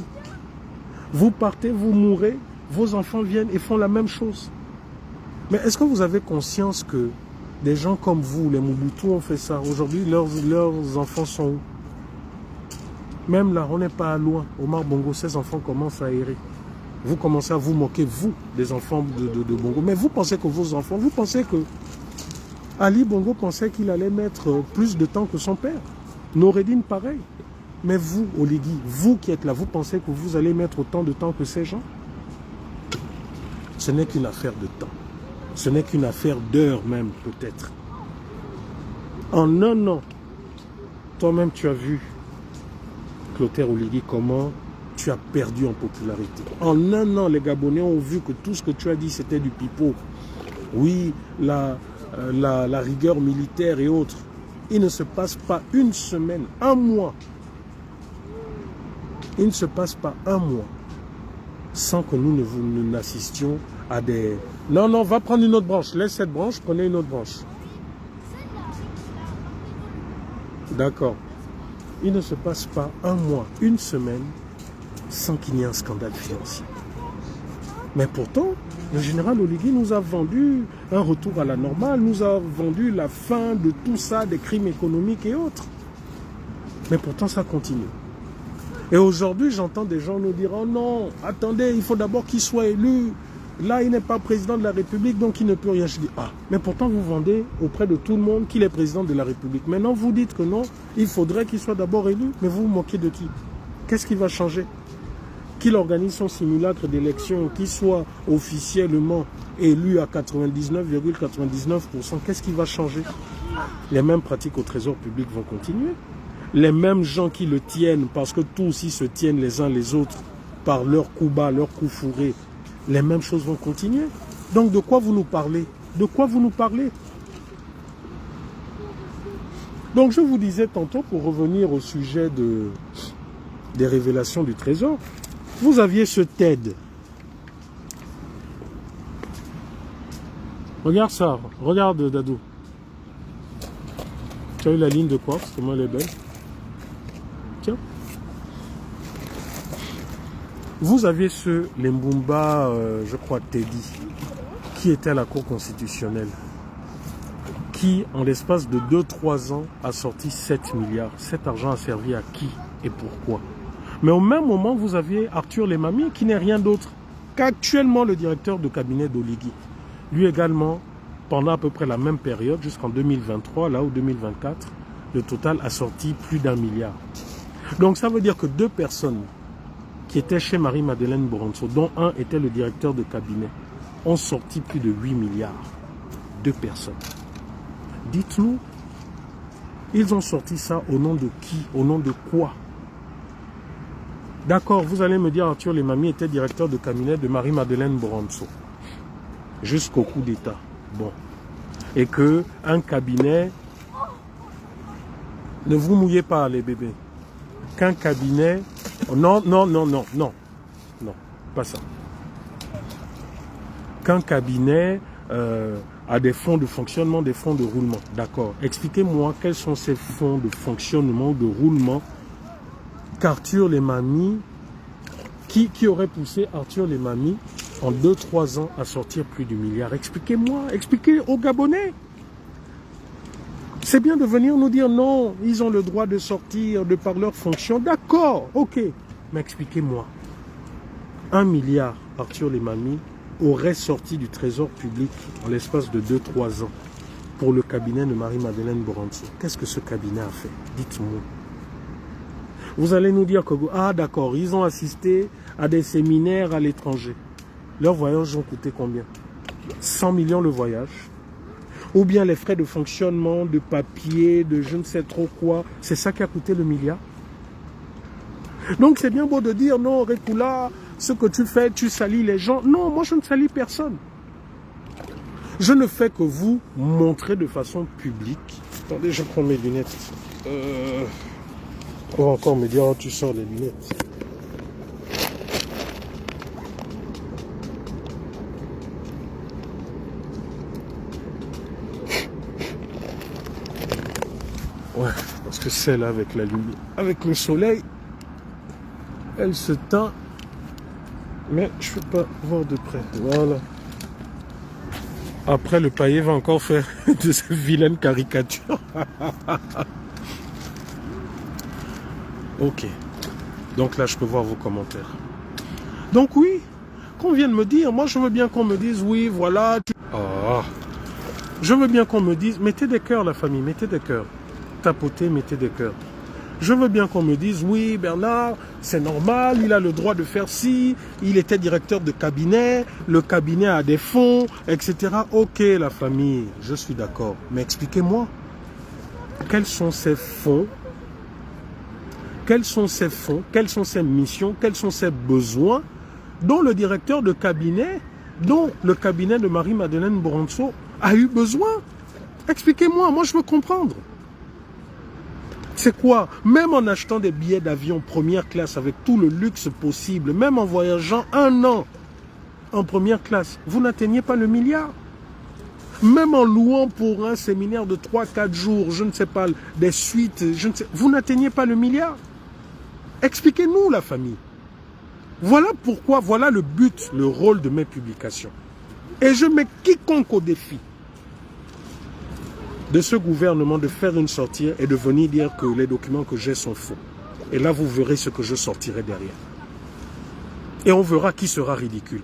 Vous partez, vous mourrez, vos enfants viennent et font la même chose. Mais est-ce que vous avez conscience que des gens comme vous, les Mobutu, ont fait ça? Aujourd'hui, leurs enfants sont où? Même là, on n'est pas loin. Omar Bongo, ses enfants commencent à errer. Vous commencez à vous moquer, vous, des enfants de Bongo. Mais vous pensez que vos enfants, vous pensez que Ali Bongo pensait qu'il allait mettre plus de temps que son père. Noureddine, pareil. Mais vous, Oligui, vous qui êtes là, vous pensez que vous allez mettre autant de temps que ces gens? Ce n'est qu'une affaire de temps. Ce n'est qu'une affaire d'heures même, peut-être. En un an, toi-même tu as vu, Clotaire Oligui, comment tu as perdu en popularité. En un an, les Gabonais ont vu que tout ce que tu as dit, c'était du pipeau. Oui, la rigueur militaire et autres. Il ne se passe pas une semaine, un mois. Il ne se passe pas un mois sans que nous n'assistions à des... Non, non, va prendre une autre branche. Laisse cette branche, prenez une autre branche. D'accord. Il ne se passe pas un mois, une semaine, sans qu'il y ait un scandale financier. Mais pourtant, le général Oligui nous a vendu un retour à la normale, nous a vendu la fin de tout ça, des crimes économiques et autres. Mais pourtant, ça continue. Et aujourd'hui, j'entends des gens nous dire « Oh non, attendez, il faut d'abord qu'il soit élu. Là, il n'est pas président de la République, donc il ne peut rien. » Je dis « Ah, mais pourtant, vous vendez auprès de tout le monde qu'il est président de la République. Maintenant, vous dites que non, il faudrait qu'il soit d'abord élu. Mais vous vous moquez de qui? Qu'est-ce qui va changer? qu'il organise son simulacre d'élection, qu'il soit officiellement élu à 99,99%, qu'est-ce qui va changer? Les mêmes pratiques au trésor public vont continuer. Les mêmes gens qui le tiennent, parce que tous ils se tiennent les uns les autres par leurs coups bas, leurs coups fourrés, les mêmes choses vont continuer. Donc de quoi vous nous parlez? De quoi vous nous parlez? Donc je vous disais tantôt, pour revenir au sujet des révélations du trésor, vous aviez ce TED. Regarde ça, regarde Dadou. Tu as eu la ligne de quoi? Parce que moi elle est belle. Tiens. Vous aviez ce Lembumba, je crois Teddy, qui était à la Cour constitutionnelle, qui en l'espace de 2-3 ans a sorti 7 milliards. Cet argent a servi à qui et pourquoi? Mais au même moment, vous aviez Arthur Lemami, qui n'est rien d'autre qu'actuellement le directeur de cabinet d'Oligui. Lui également, pendant à peu près la même période, jusqu'en 2023, là où 2024, le total a sorti plus d'1 milliard. Donc ça veut dire que 2 personnes qui étaient chez Marie-Madeleine Boronso, dont un était le directeur de cabinet, ont sorti plus de 8 milliards. 2 personnes. Dites-nous, ils ont sorti ça au nom de qui? Au nom de quoi? D'accord, vous allez me dire Arthur Lemami était directeur de cabinet de Marie-Madeleine Boronso jusqu'au coup d'État. Bon. Et que un cabinet, ne vous mouillez pas les bébés, qu'un cabinet, non, pas ça. Qu'un cabinet a des fonds de fonctionnement, des fonds de roulement. D'accord. Expliquez-moi quels sont ces fonds de fonctionnement ou de roulement qu'Arthur Lemami, qui aurait poussé Arthur Lemami en 2-3 ans à sortir plus du milliard. Expliquez-moi, expliquez aux Gabonais. C'est bien de venir nous dire non, ils ont le droit de sortir de par leur fonction. D'accord, ok. Mais expliquez-moi. 1 milliard, Arthur Lemami aurait sorti du trésor public en l'espace de 2-3 ans pour le cabinet de Marie-Madeleine Boronso. Qu'est-ce que ce cabinet a fait? Dites-moi. Vous allez nous dire que, ah d'accord, ils ont assisté à des séminaires à l'étranger. Leurs voyages ont coûté combien? 100 millions le voyage. Ou bien les frais de fonctionnement, de papier, de je ne sais trop quoi. C'est ça qui a coûté le milliard. Donc c'est bien beau de dire, non, Rekula, ce que tu fais, tu salis les gens. Non, moi je ne salis personne. Je ne fais que vous montrer de façon publique. Attendez, je prends mes lunettes. On va encore me dire, oh, tu sors les lunettes. Ouais, parce que celle-là avec la lumière, avec le soleil, elle se teint. Mais je ne peux pas voir de près. Voilà. Après, le paillet va encore faire de ces vilaines caricatures. Ok. Donc là, je peux voir vos commentaires. Donc oui, qu'on vienne me dire. Moi, je veux bien qu'on me dise, oui, voilà. Ah. Je veux bien qu'on me dise, mettez des cœurs, la famille, mettez des cœurs. Tapotez, mettez des cœurs. Je veux bien qu'on me dise, oui, Bernard, c'est normal, il a le droit de faire ci, il était directeur de cabinet, le cabinet a des fonds, etc. Ok, la famille, je suis d'accord. Mais expliquez-moi, quels sont ces fonds? Quels sont ces fonds? Quelles sont ces missions? Quels sont ces besoins dont le directeur de cabinet, dont le cabinet de Marie-Madeleine Boronso a eu besoin? Expliquez-moi, moi je veux comprendre. C'est quoi? Même en achetant des billets d'avion première classe avec tout le luxe possible, même en voyageant 1 an en première classe, vous n'atteignez pas le milliard. Même en louant pour un séminaire de 3-4 jours, je ne sais pas, des suites, vous n'atteignez pas le milliard. Expliquez-nous, la famille. Voilà pourquoi, voilà le but, le rôle de mes publications. Et je mets quiconque au défi de ce gouvernement de faire une sortie et de venir dire que les documents que j'ai sont faux. Et là, vous verrez ce que je sortirai derrière. Et on verra qui sera ridicule.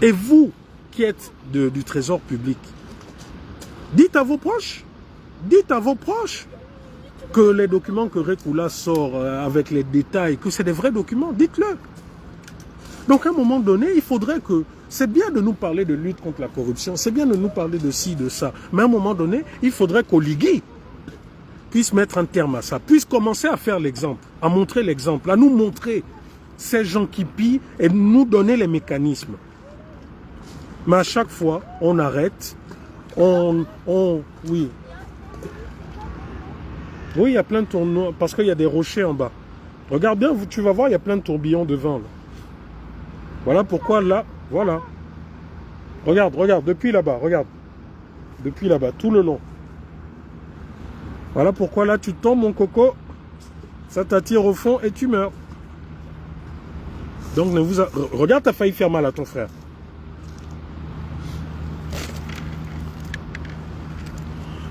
Et vous, qui êtes du trésor public, dites à vos proches, que les documents que Rekula sort avec les détails, que c'est des vrais documents, dites-le. Donc à un moment donné, il faudrait que... C'est bien de nous parler de lutte contre la corruption, c'est bien de nous parler de ci, de ça. Mais à un moment donné, il faudrait qu'Oligui puisse mettre un terme à ça, puisse commencer à faire l'exemple, à montrer l'exemple, à nous montrer ces gens qui pillent et nous donner les mécanismes. Mais à chaque fois, on arrête, oui. Oui, il y a plein de tournois, parce qu'il y a des rochers en bas. Regarde bien, tu vas voir, il y a plein de tourbillons devant. Là. Voilà pourquoi là, voilà. Regarde, depuis là-bas, regarde. Depuis là-bas, tout le long. Voilà pourquoi là, tu tombes, mon coco, ça t'attire au fond et tu meurs. Donc, regarde, t'as failli faire mal à ton frère.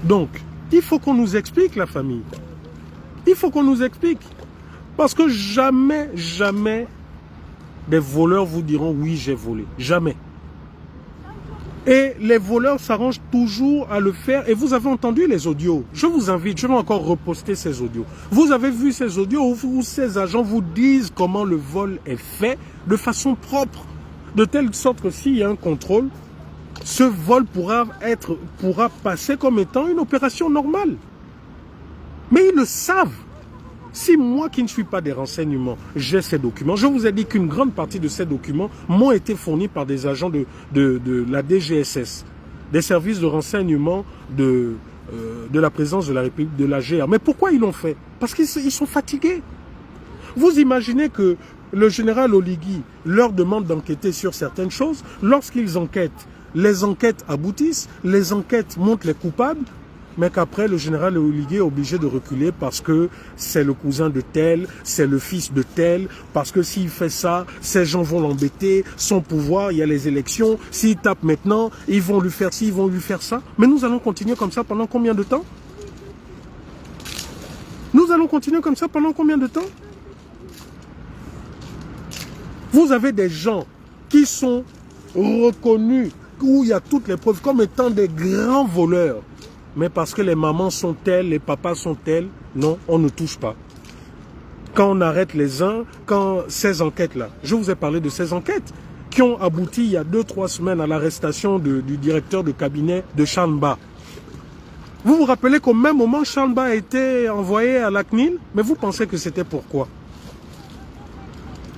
Donc, il faut qu'on nous explique, la famille. Il faut qu'on nous explique. Parce que jamais, jamais, des voleurs vous diront « oui, j'ai volé ». Jamais. Et les voleurs s'arrangent toujours à le faire. Et vous avez entendu les audios. Je vous invite, je vais encore reposter ces audios. Vous avez vu ces audios où ces agents vous disent comment le vol est fait de façon propre. De telle sorte que s'il y a un contrôle, ce vol pourra passer comme étant une opération normale. Mais ils le savent. Si moi qui ne suis pas des renseignements, j'ai ces documents, je vous ai dit qu'une grande partie de ces documents m'ont été fournis par des agents de la DGSS, des services de renseignement de la présidence de la République, de la GR. Mais pourquoi ils l'ont fait? Parce qu'ils sont fatigués. Vous imaginez que le général Oligui leur demande d'enquêter sur certaines choses. Lorsqu'ils enquêtent, les enquêtes aboutissent, les enquêtes montrent les coupables, mais qu'après, le général Oligui est obligé de reculer parce que c'est le cousin de tel, c'est le fils de tel, parce que s'il fait ça, ces gens vont l'embêter, son pouvoir, il y a les élections, s'il tape maintenant, ils vont lui faire ci, ils vont lui faire ça. Mais nous allons continuer comme ça pendant combien de temps? Nous allons continuer comme ça pendant combien de temps? Vous avez des gens qui sont reconnus, où il y a toutes les preuves, comme étant des grands voleurs. Mais parce que les mamans sont telles, les papas sont tels, non, on ne touche pas. Quand on arrête les uns, quand ces enquêtes-là, je vous ai parlé de ces enquêtes qui ont abouti il y a 2-3 semaines à l'arrestation du directeur de cabinet de Charles Ba. Vous vous rappelez qu'au même moment, Charles Ba a été envoyé à la CNIL, mais vous pensez que c'était pourquoi?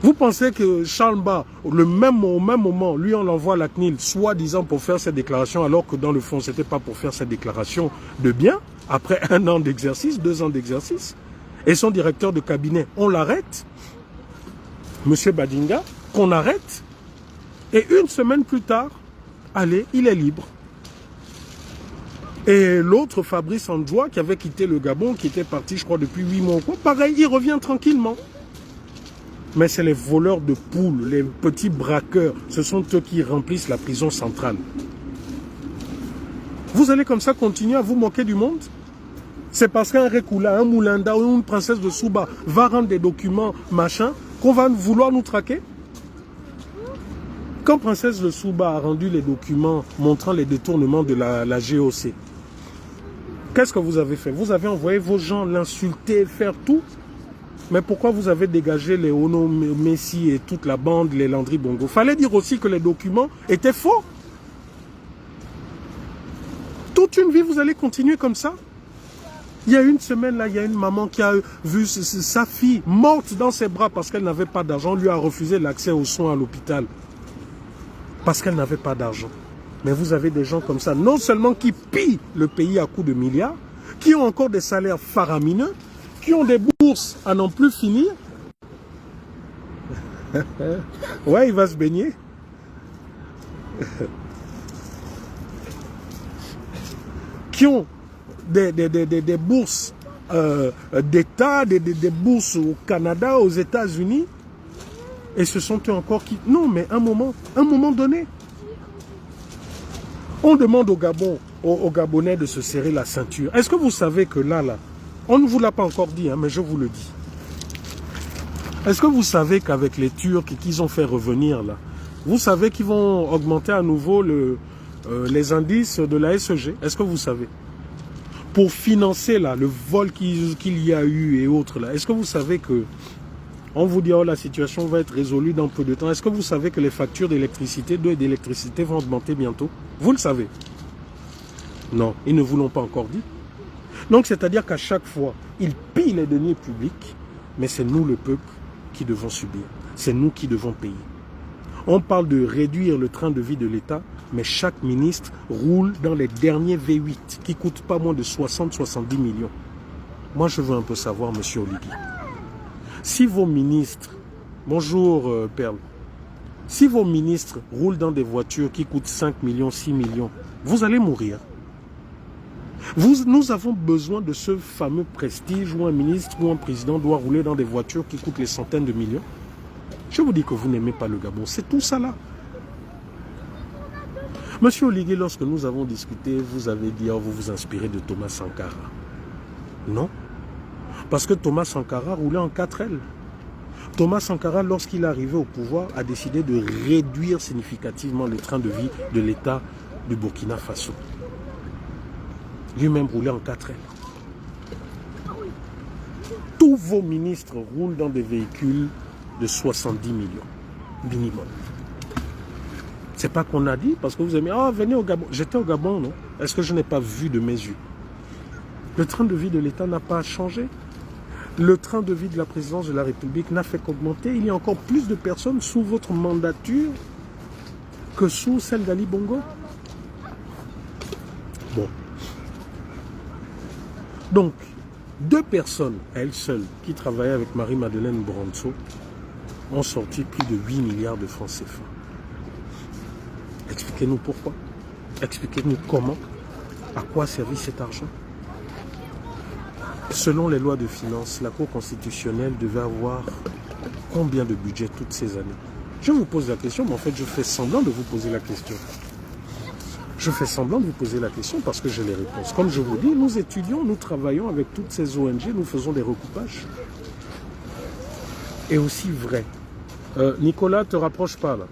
Vous pensez que Charles Ba, au même moment, lui on l'envoie à la CNIL, soi-disant pour faire cette déclaration, alors que dans le fond, ce n'était pas pour faire cette déclaration de bien, après 1 an d'exercice, 2 ans d'exercice, et son directeur de cabinet, on l'arrête, M. Badinga, qu'on arrête, et 1 semaine plus tard, allez, il est libre. Et l'autre, Fabrice Andjoua, qui avait quitté le Gabon, qui était parti, je crois, depuis 8 mois, pareil, il revient tranquillement. Mais c'est les voleurs de poules, les petits braqueurs. Ce sont eux qui remplissent la prison centrale. Vous allez comme ça continuer à vous moquer du monde? C'est parce qu'un Rekula, un Moulanda ou une princesse de Souba va rendre des documents, machin, qu'on va vouloir nous traquer? Quand princesse de Souba a rendu les documents montrant les détournements de la GOC, qu'est-ce que vous avez fait? Vous avez envoyé vos gens l'insulter, faire tout? Mais pourquoi vous avez dégagé les Ono Messi et toute la bande, les Landry Bongo? Fallait dire aussi que les documents étaient faux. Toute une vie, vous allez continuer comme ça? Il y a 1 semaine, là, il y a une maman qui a vu sa fille morte dans ses bras parce qu'elle n'avait pas d'argent. On lui a refusé l'accès aux soins à l'hôpital. Parce qu'elle n'avait pas d'argent. Mais vous avez des gens comme ça, non seulement qui pillent le pays à coups de milliards, qui ont encore des salaires faramineux, qui ont des bourses à n'en plus finir. Ouais, il va se baigner. Qui ont des bourses d'État, des bourses au Canada, aux États-Unis. Et ce sont eux encore qui... Non, mais un moment donné. On demande au Gabon, aux Gabonais de se serrer la ceinture. Est-ce que vous savez que là, on ne vous l'a pas encore dit, hein, mais je vous le dis. Est-ce que vous savez qu'avec les Turcs qu'ils ont fait revenir là, vous savez qu'ils vont augmenter à nouveau les indices de la SEG? Est-ce que vous savez? pour financer là, le vol qu'il y a eu et autres là. Est-ce que vous savez que on vous dit, oh, la situation va être résolue dans peu de temps. Est-ce que vous savez que les factures d'électricité, d'eau et d'électricité vont augmenter bientôt? Vous le savez? Non, ils ne vous l'ont pas encore dit. Donc, c'est-à-dire qu'à chaque fois, ils pillent les deniers publics, mais c'est nous, le peuple, qui devons subir. C'est nous qui devons payer. On parle de réduire le train de vie de l'État, mais chaque ministre roule dans les derniers V8 qui ne coûtent pas moins de 60-70 millions. Moi, je veux un peu savoir, monsieur Oligui. Si vos ministres, bonjour Perle, si vos ministres roulent dans des voitures qui coûtent 5 millions, 6 millions, vous allez mourir. Nous avons besoin de ce fameux prestige où un ministre ou un président doit rouler dans des voitures qui coûtent les centaines de millions. Je vous dis que vous n'aimez pas le Gabon, c'est tout ça là. Monsieur Oligui, lorsque nous avons discuté, vous avez dit, oh, vous vous inspirez de Thomas Sankara. Non. Parce que Thomas Sankara roulait en 4L. Thomas Sankara, lorsqu'il est arrivé au pouvoir, a décidé de réduire significativement le train de vie de l'État du Burkina Faso. Lui-même roulait en 4L. Tous vos ministres roulent dans des véhicules de 70 millions minimum. C'est pas qu'on a dit, parce que vous avez dit, ah, venez au Gabon. J'étais au Gabon, non? Est-ce que je n'ai pas vu de mes yeux? Le train de vie de l'État n'a pas changé. Le train de vie de la présidence de la République n'a fait qu'augmenter. Il y a encore plus de personnes sous votre mandature que sous celle d'Ali Bongo. Bon. Donc, 2 personnes, à elles seules, qui travaillaient avec Marie-Madeleine Branso, ont sorti plus de 8 milliards de francs CFA. Expliquez-nous pourquoi. Expliquez-nous comment. À quoi a servi cet argent? Selon les lois de finances, la Cour constitutionnelle devait avoir combien de budget toutes ces années? Je vous pose la question, mais en fait, je fais semblant de vous poser la question. Je fais semblant de vous poser la question parce que j'ai les réponses. Comme je vous dis, nous étudions, nous travaillons avec toutes ces ONG, nous faisons des recoupages. Et aussi vrai. Nicolas, te rapproche pas là.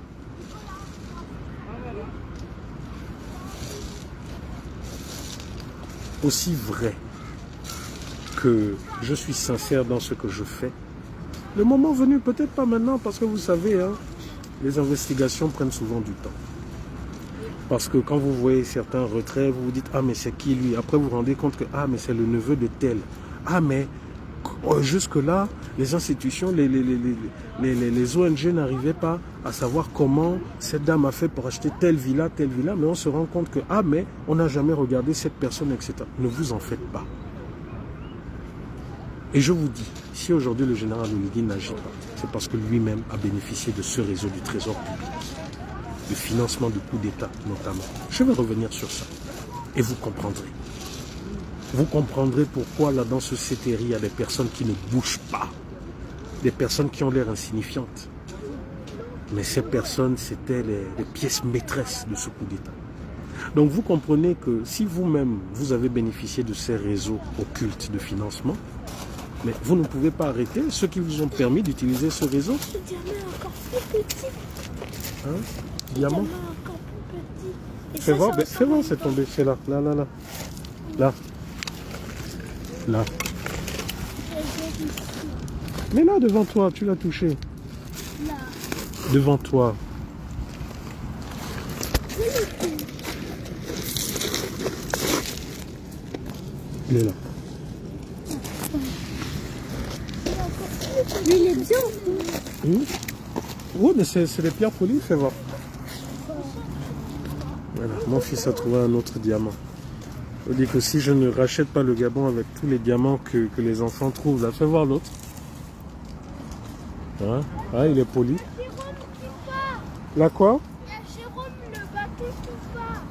Aussi vrai que je suis sincère dans ce que je fais. Le moment venu, peut-être pas maintenant, parce que vous savez, hein, les investigations prennent souvent du temps. Parce que quand vous voyez certains retraits, vous vous dites, ah mais c'est qui lui? Après vous vous rendez compte que, ah mais c'est le neveu de tel. Ah mais jusque-là, les institutions, les ONG n'arrivaient pas à savoir comment cette dame a fait pour acheter telle villa, mais on se rend compte que, ah mais on n'a jamais regardé cette personne, etc. Ne vous en faites pas. Et je vous dis, si aujourd'hui le général Oligui n'agit pas, c'est parce que lui-même a bénéficié de ce réseau du trésor public, de financement du coup d'État notamment. Je vais revenir sur ça et vous comprendrez. Vous comprendrez pourquoi là dans ce CTRI, il y a des personnes qui ne bougent pas, des personnes qui ont l'air insignifiantes. Mais ces personnes, c'était les pièces maîtresses de ce coup d'État. Donc vous comprenez que si vous-même, vous avez bénéficié de ces réseaux occultes de financement, mais vous ne pouvez pas arrêter ceux qui vous ont permis d'utiliser ce réseau. Ce diamant est encore plus petit. Hein? Diamant Encore plus petit. Fais voir, c'est tombé, c'est là, là. Là. Mais là, devant toi, tu l'as touché. Là. Devant toi. Il est là. Mais il est bien. Oui, mais c'est des pierres polies, fais voir. Voilà, mon fils a trouvé un autre diamant. On dit que si je ne rachète pas le Gabon avec tous les diamants que les enfants trouvent, là, fais voir l'autre. Hein? Ah, il est poli. Là quoi? Il y a Jérôme, le bâton qui part.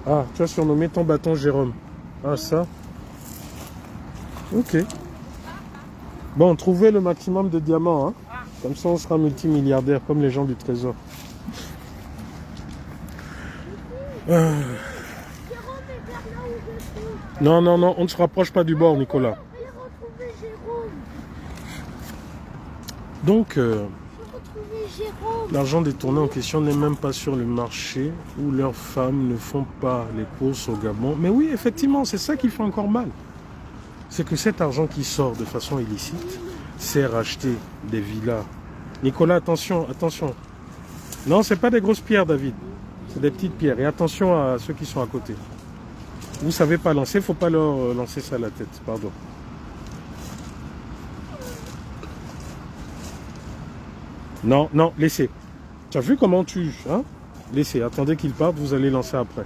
Ah, tu as surnommé ton bâton Jérôme. Ah, ça. Ok. Bon, trouvez le maximum de diamants, hein. Comme ça, on sera multimilliardaire, comme les gens du trésor. Non, on ne se rapproche pas du bord, Nicolas. Donc, Jérôme. L'argent détourné en question n'est même pas sur le marché où leurs femmes ne font pas les courses au Gabon. Mais oui, effectivement, c'est ça qui fait encore mal. C'est que cet argent qui sort de façon illicite sert à acheter des villas. Nicolas, attention, attention. Non, c'est pas des grosses pierres, David. C'est des petites pierres. Et attention à ceux qui sont à côté. Vous savez pas lancer, il ne faut pas leur lancer ça à la tête. Pardon. Non, non, laissez. Tu as vu comment tu... Hein? Laissez, attendez qu'ils partent, vous allez lancer après.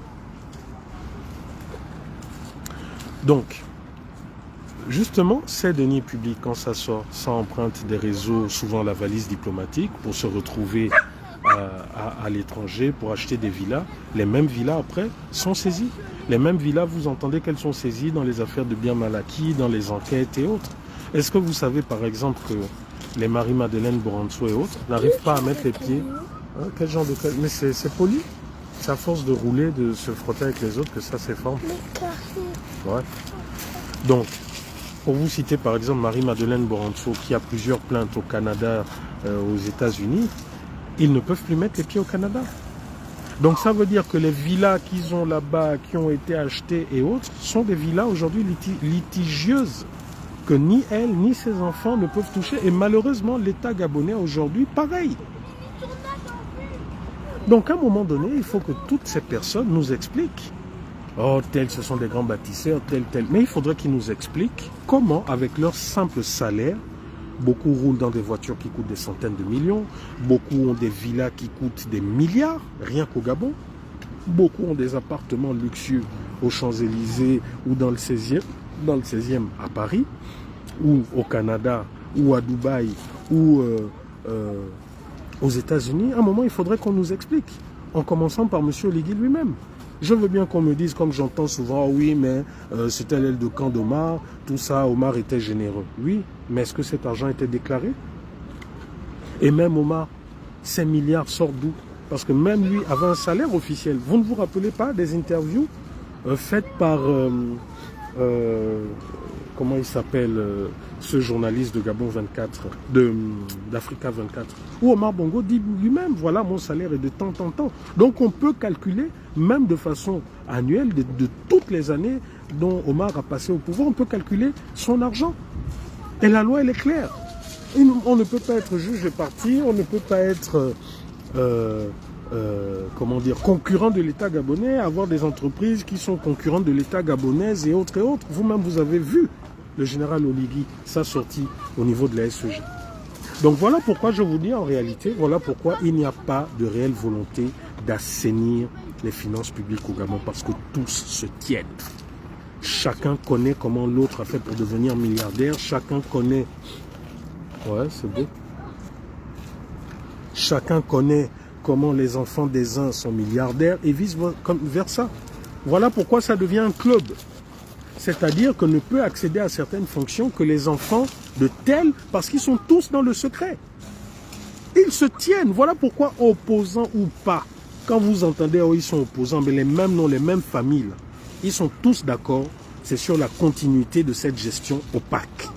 Donc, justement, ces deniers publics, quand ça sort, ça emprunte des réseaux, souvent la valise diplomatique, pour se retrouver à l'étranger, pour acheter des villas. Les mêmes villas, après, sont saisies. Les mêmes villas, vous entendez qu'elles sont saisies dans les affaires de biens mal acquis, dans les enquêtes et autres. Est-ce que vous savez, par exemple, que les Marie-Madeleine Boranso et autres n'arrivent pas à mettre les pieds? Hein, quel genre de... Mais c'est poli. C'est à force de rouler, de se frotter avec les autres que ça s'effondre. Ouais. Donc, pour vous citer par exemple Marie-Madeleine Boranso, qui a plusieurs plaintes au Canada, aux États-Unis, ils ne peuvent plus mettre les pieds au Canada. Donc ça veut dire que les villas qu'ils ont là-bas, qui ont été achetées et autres, sont des villas aujourd'hui litigieuses, que ni elle, ni ses enfants ne peuvent toucher. Et malheureusement, l'État gabonais aujourd'hui, pareil. Donc à un moment donné, il faut que toutes ces personnes nous expliquent. Oh, tels, ce sont des grands bâtisseurs, tel. Mais il faudrait qu'ils nous expliquent comment, avec leur simple salaire, beaucoup roulent dans des voitures qui coûtent des centaines de millions, beaucoup ont des villas qui coûtent des milliards, rien qu'au Gabon. Beaucoup ont des appartements luxueux aux Champs-Élysées ou dans le 16e à Paris, ou au Canada, ou à Dubaï, ou aux États-Unis. À un moment, il faudrait qu'on nous explique, en commençant par M. Oligui lui-même. Je veux bien qu'on me dise, comme j'entends souvent, oh oui, mais c'était l'aile de camp d'Omar, tout ça, Omar était généreux. Oui, mais est-ce que cet argent était déclaré? Et même Omar, ces milliards sortent d'où? Parce que même lui avait un salaire officiel. Vous ne vous rappelez pas des interviews faites par, comment il s'appelle, ce journaliste de Gabon 24, d'Africa 24, où Omar Bongo dit lui-même, voilà, mon salaire est de tant. Donc on peut calculer, même de façon annuelle, de toutes les années dont Omar a passé au pouvoir, on peut calculer son argent. Et la loi, elle est claire. On ne peut pas être juge et parti, on ne peut pas être, comment dire, concurrent de l'État gabonais, avoir des entreprises qui sont concurrentes de l'État gabonais et autres. Vous-même, vous avez vu le général Oligui, sa sortie au niveau de la SEG. Donc voilà pourquoi je vous dis en réalité, voilà pourquoi il n'y a pas de réelle volonté d'assainir les finances publiques au Gabon, parce que tous se tiennent. Chacun connaît comment l'autre a fait pour devenir milliardaire, chacun connaît... Ouais, c'est beau. Chacun connaît comment les enfants des uns sont milliardaires et vice-versa. Voilà pourquoi ça devient un club. C'est-à-dire qu'on ne peut accéder à certaines fonctions que les enfants de tels, parce qu'ils sont tous dans le secret. Ils se tiennent. Voilà pourquoi, opposants ou pas, quand vous entendez, oh, ils sont opposants, mais les mêmes noms, les mêmes familles, là, ils sont tous d'accord, c'est sur la continuité de cette gestion opaque.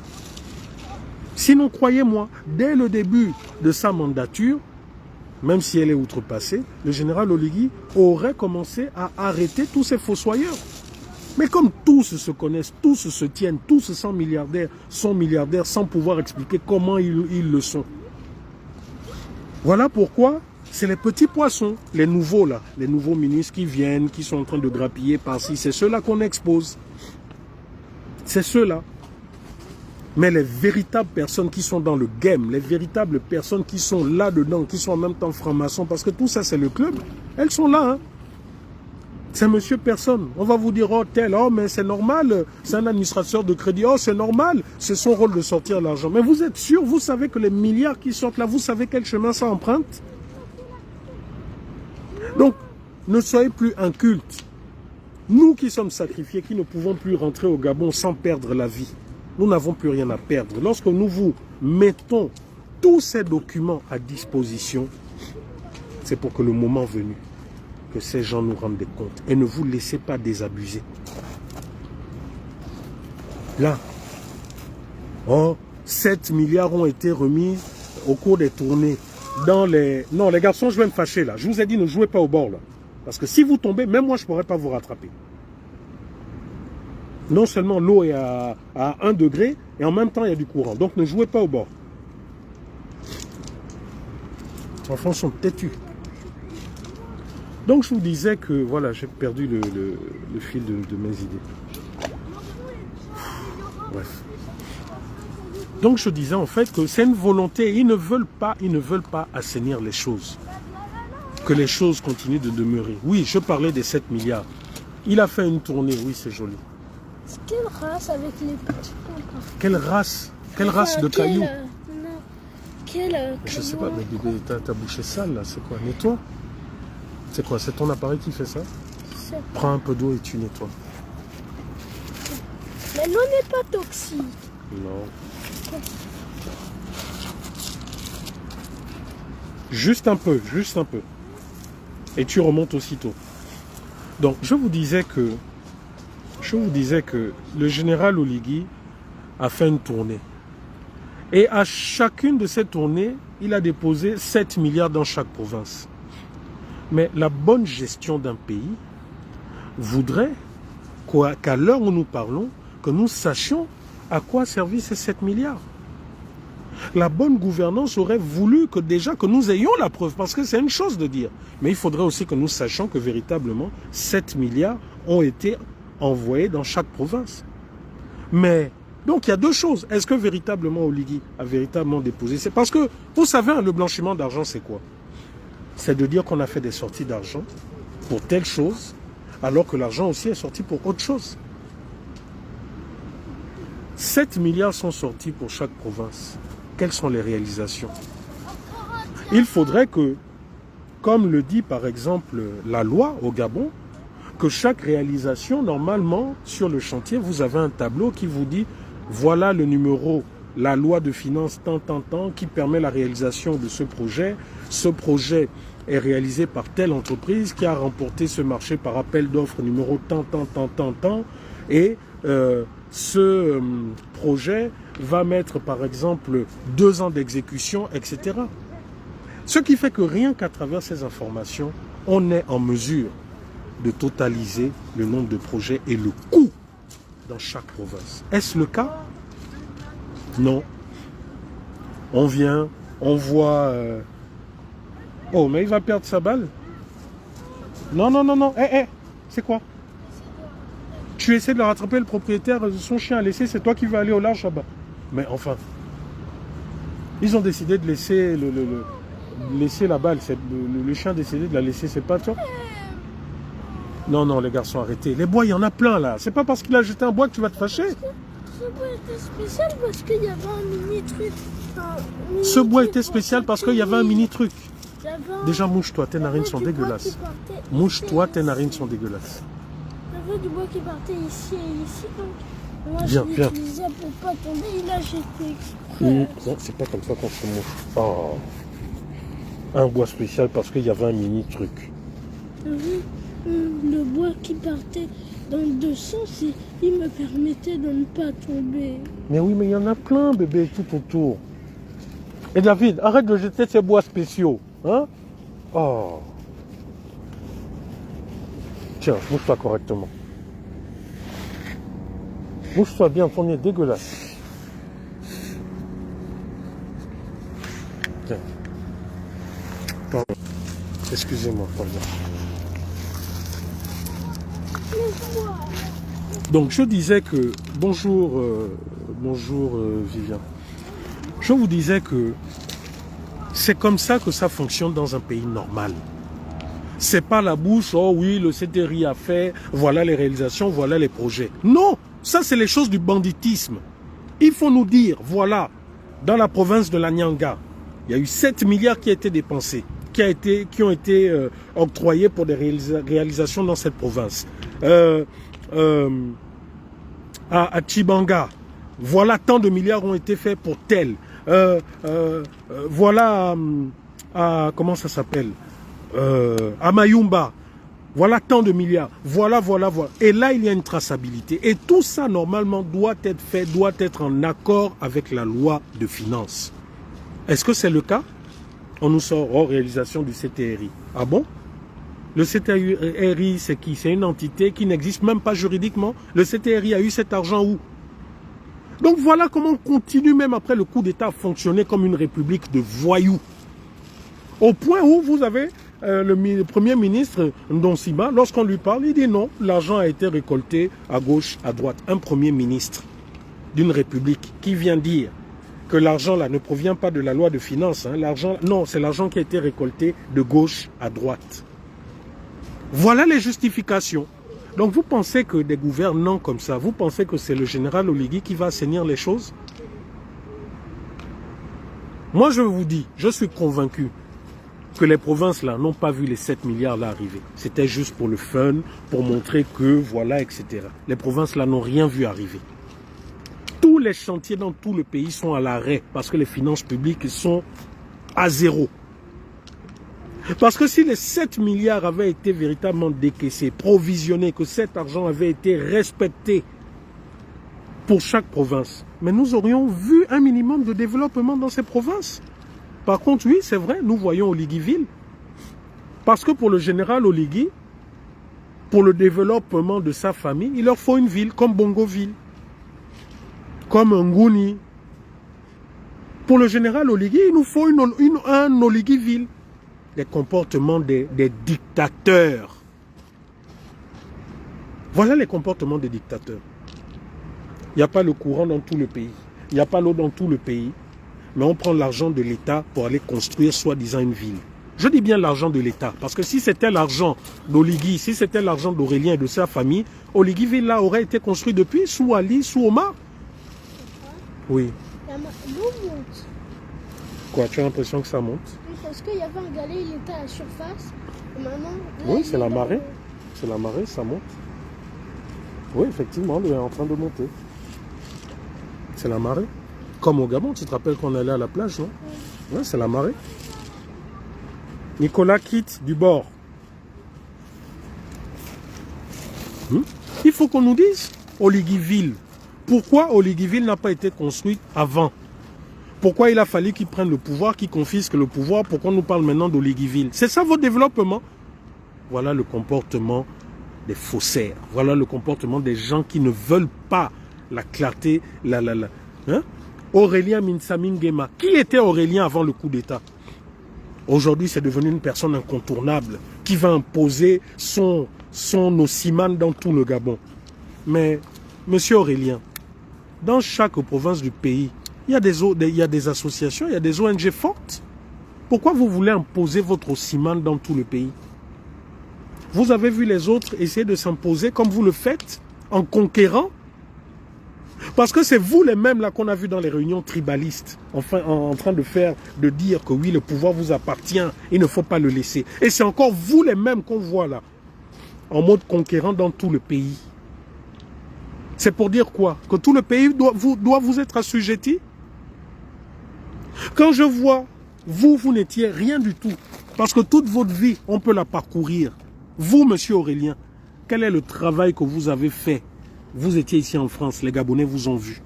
Sinon, croyez-moi, dès le début de sa mandature, même si elle est outrepassée, le général Oligui aurait commencé à arrêter tous ces fossoyeurs. Mais comme tous se connaissent, tous se tiennent, tous sont milliardaires sans pouvoir expliquer comment ils le sont. Voilà pourquoi c'est les petits poissons, les nouveaux là, les nouveaux ministres qui viennent, qui sont en train de grappiller par-ci, c'est ceux-là qu'on expose. C'est ceux-là. Mais les véritables personnes qui sont dans le game, les véritables personnes qui sont là-dedans, qui sont en même temps francs-maçons, parce que tout ça c'est le club, elles sont là, hein. C'est monsieur personne. On va vous dire, oh tel, oh mais c'est normal, c'est un administrateur de crédit, oh c'est normal, c'est son rôle de sortir l'argent. Mais vous êtes sûr, vous savez que les milliards qui sortent là, vous savez quel chemin ça emprunte? Donc, ne soyez plus incultes. Nous qui sommes sacrifiés, qui ne pouvons plus rentrer au Gabon sans perdre la vie, nous n'avons plus rien à perdre. Lorsque nous vous mettons tous ces documents à disposition, c'est pour que le moment venu, que ces gens nous rendent des comptes. Et ne vous laissez pas désabuser. Là, oh, 7 milliards ont été remis au cours des tournées dans les... Non, les garçons, je vais me fâcher là. Je vous ai dit, ne jouez pas au bord là. Parce que si vous tombez, même moi, je ne pourrais pas vous rattraper. Non seulement l'eau est à 1 degré, et en même temps, il y a du courant. Donc, ne jouez pas au bord. Les enfants sont têtus. Donc, je vous disais que, voilà, j'ai perdu le fil de mes idées. Bref. Donc, je disais en fait que c'est une volonté. Ils ne veulent pas assainir les choses. Que les choses continuent de demeurer. Oui, je parlais des 7 milliards. Il a fait une tournée, oui, c'est joli. Quelle race avec les petits pompes? Quelle race? Quelle race de cailloux? Je sais pas, mais bébé, ta bouche est sale là, c'est quoi? Nettoie? C'est quoi? C'est ton appareil qui fait ça? Prends un peu d'eau et tu nettoies. Mais l'eau n'est pas toxique. Non. Juste un peu, juste un peu. Et tu remontes aussitôt. Donc, je vous disais que le général Oligui a fait une tournée. Et à chacune de ces tournées, il a déposé 7 milliards dans chaque province. Mais la bonne gestion d'un pays voudrait qu'à l'heure où nous parlons, que nous sachions à quoi servent ces 7 milliards. La bonne gouvernance aurait voulu que déjà que nous ayons la preuve, parce que c'est une chose de dire. Mais il faudrait aussi que nous sachions que véritablement 7 milliards ont été envoyés dans chaque province. Mais, donc il y a deux choses. Est-ce que véritablement Oligui a véritablement déposé? C'est parce que, vous savez, le blanchiment d'argent, c'est quoi? C'est de dire qu'on a fait des sorties d'argent pour telle chose, alors que l'argent aussi est sorti pour autre chose. 7 milliards sont sortis pour chaque province. Quelles sont les réalisations? Il faudrait que, comme le dit par exemple la loi au Gabon, que chaque réalisation, normalement, sur le chantier, vous avez un tableau qui vous dit, voilà le numéro, la loi de finances tant, qui permet la réalisation de ce projet. Ce projet est réalisé par telle entreprise qui a remporté ce marché par appel d'offres numéro tant, et ce projet va mettre par exemple 2 ans d'exécution, etc. Ce qui fait que rien qu'à travers ces informations, on est en mesure de totaliser le nombre de projets et le coût dans chaque province. Est-ce le cas? Non. On vient, on voit... Oh, mais il va perdre sa balle. Non. C'est quoi? Tu essaies de le rattraper, le propriétaire de son chien a laissé, c'est toi qui vas aller au large là-bas. Mais enfin, ils ont décidé de laisser laisser la balle. Le chien a décidé de la laisser, c'est pas toi? Non, les garçons, arrêtez. Les bois, il y en a plein là. C'est pas parce qu'il a jeté un bois que tu vas te fâcher. Ce bois était spécial parce qu'il y avait un mini truc. Ce bois était spécial parce qu'il y avait un mini truc. Déjà, mouche-toi, tes narines sont dégueulasses. Mouche-toi, tes narines sont dégueulasses. Il y avait du bois qui partait ici et ici, donc moi Viens. je l'utilisais pour pas tomber, il a jeté exprès. Non, c'est pas comme ça qu'on se mouche. Oh. Un bois spécial parce qu'il y avait un mini truc. Oui, le bois qui partait dans 2 sens, il me permettait de ne pas tomber. Mais oui, mais il y en a plein, bébé, tout autour. Et David, arrête de jeter ces bois spéciaux. Hein? Oh. Tiens, mouche-toi correctement. Mouche-toi bien, ton nez dégueulasse. Tiens. Pardon. Excusez-moi, pardon. Donc, je disais que... Bonjour, Vivian. Je vous disais que c'est comme ça que ça fonctionne dans un pays normal. C'est pas la bouche, oh oui, le CTRI a fait, voilà les réalisations, voilà les projets. Non, ça c'est les choses du banditisme. Il faut nous dire, voilà, dans la province de la Nyanga, il y a eu 7 milliards qui ont été dépensés, qui ont été octroyés pour des réalisations dans cette province. À Tchibanga, voilà tant de milliards ont été faits pour tel. Voilà, comment ça s'appelle, à Mayumba, voilà tant de milliards, voilà. Et là, il y a une traçabilité. Et tout ça, normalement, doit être fait, doit être en accord avec la loi de finances. Est-ce que c'est le cas? On nous sort hors réalisation du CTRI. Ah bon? Le CTRI, c'est qui? C'est une entité qui n'existe même pas juridiquement. Le CTRI a eu cet argent où? Donc voilà comment on continue même après le coup d'État à fonctionner comme une république de voyous. Au point où vous avez le Premier ministre Ndonsima, lorsqu'on lui parle, il dit non, l'argent a été récolté à gauche, à droite. Un Premier ministre d'une république qui vient dire que l'argent là ne provient pas de la loi de finances. Hein, non, c'est l'argent qui a été récolté de gauche à droite. Voilà les justifications. Donc vous pensez que des gouvernants comme ça, vous pensez que c'est le général Oligui qui va assainir les choses? Moi je vous dis, je suis convaincu que les provinces là n'ont pas vu les 7 milliards là arriver. C'était juste pour le fun, pour montrer que voilà, etc. Les provinces là n'ont rien vu arriver. Tous les chantiers dans tout le pays sont à l'arrêt parce que les finances publiques sont à zéro. Parce que si les 7 milliards avaient été véritablement décaissés, provisionnés, que cet argent avait été respecté pour chaque province, mais nous aurions vu un minimum de développement dans ces provinces. Par contre, oui, c'est vrai, nous voyons Oliguiville. Parce que pour le général Oligui, pour le développement de sa famille, il leur faut une ville comme Bongoville, comme Ngouni. Pour le général Oligui, il nous faut un Oliguiville. Les comportements des dictateurs. Voilà les comportements des dictateurs. Il n'y a pas le courant dans tout le pays. Il n'y a pas l'eau dans tout le pays. Mais on prend l'argent de l'État pour aller construire soi-disant une ville. Je dis bien l'argent de l'État. Parce que si c'était l'argent d'Oligui, si c'était l'argent d'Aurélien et de sa famille, Oliguiville là aurait été construit depuis, sous Ali, sous Omar. Oui. L'eau monte. Quoi, tu as l'impression que ça monte? Parce qu'il y avait un galet, il était à la surface. Et maintenant, là, oui, c'est la marée. C'est la marée, ça monte. Oui, effectivement, il est en train de monter. C'est la marée. Comme au Gabon, tu te rappelles qu'on allait à la plage, non? Oui, c'est la marée. Nicolas quitte du bord. Il faut qu'on nous dise, Oliguiville, pourquoi Oliguiville n'a pas été construite avant? Pourquoi il a fallu qu'ils prennent le pouvoir, qu'ils confisquent le pouvoir? Pourquoi on nous parle maintenant d'Oliguiville? C'est ça votre développement? Voilà le comportement des faussaires. Voilà le comportement des gens qui ne veulent pas la clarté. Hein? Aurélien Minsamingema. Qui était Aurélien avant le coup d'État? Aujourd'hui, c'est devenu une personne incontournable qui va imposer son Osiman dans tout le Gabon. Mais, monsieur Aurélien, dans chaque province du pays, il y a des associations, il y a des ONG fortes. Pourquoi vous voulez imposer votre Osiman dans tout le pays? Vous avez vu les autres essayer de s'imposer comme vous le faites, en conquérant? Parce que c'est vous les mêmes là qu'on a vu dans les réunions tribalistes, enfin en train de dire que oui, le pouvoir vous appartient, il ne faut pas le laisser. Et c'est encore vous les mêmes qu'on voit là, en mode conquérant dans tout le pays. C'est pour dire quoi? Que tout le pays doit vous être assujetti? Quand je vois, vous n'étiez rien du tout. Parce que toute votre vie, on peut la parcourir. Vous, monsieur Aurélien, quel est le travail que vous avez fait? Vous étiez ici en France, les Gabonais vous ont vu.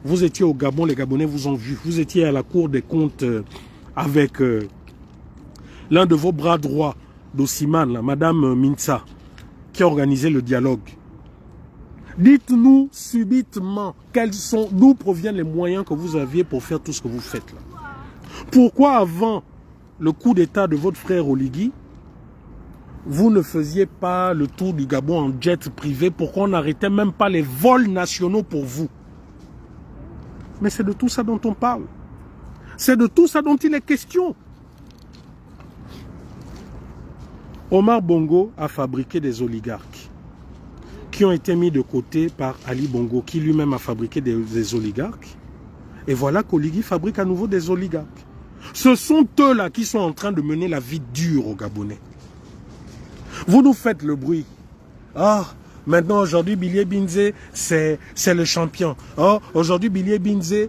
Vous étiez au Gabon, les Gabonais vous ont vu. Vous étiez à la Cour des comptes avec l'un de vos bras droits d'Osiman, Madame Mintsa, qui a organisé le dialogue. Dites-nous subitement d'où proviennent les moyens que vous aviez pour faire tout ce que vous faites là. Pourquoi avant le coup d'État de votre frère Oligui, vous ne faisiez pas le tour du Gabon en jet privé? Pourquoi on n'arrêtait même pas les vols nationaux pour vous? Mais c'est de tout ça dont on parle. C'est de tout ça dont il est question. Omar Bongo a fabriqué des oligarques qui ont été mis de côté par Ali Bongo, qui lui-même a fabriqué des oligarques. Et voilà qu'Oligui fabrique à nouveau des oligarques. Ce sont eux-là qui sont en train de mener la vie dure aux Gabonais. Vous nous faites le bruit. Ah, maintenant, aujourd'hui, Billy Binze, c'est le champion. Oh, aujourd'hui, Billy Binze,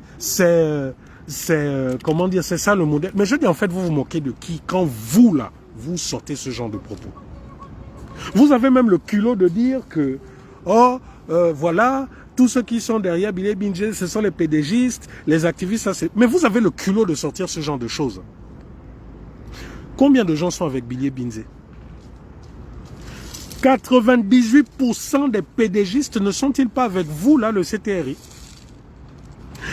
comment dire, c'est ça le modèle. Mais je dis, en fait, vous vous moquez de qui quand vous, là, vous sortez ce genre de propos? Vous avez même le culot de dire que, oh, voilà, tous ceux qui sont derrière Billy Binze, ce sont les pédégistes, les activistes. Ça, mais vous avez le culot de sortir ce genre de choses. Combien de gens sont avec Billy Binze? 98% des PDGistes ne sont-ils pas avec vous, là, le CTRI?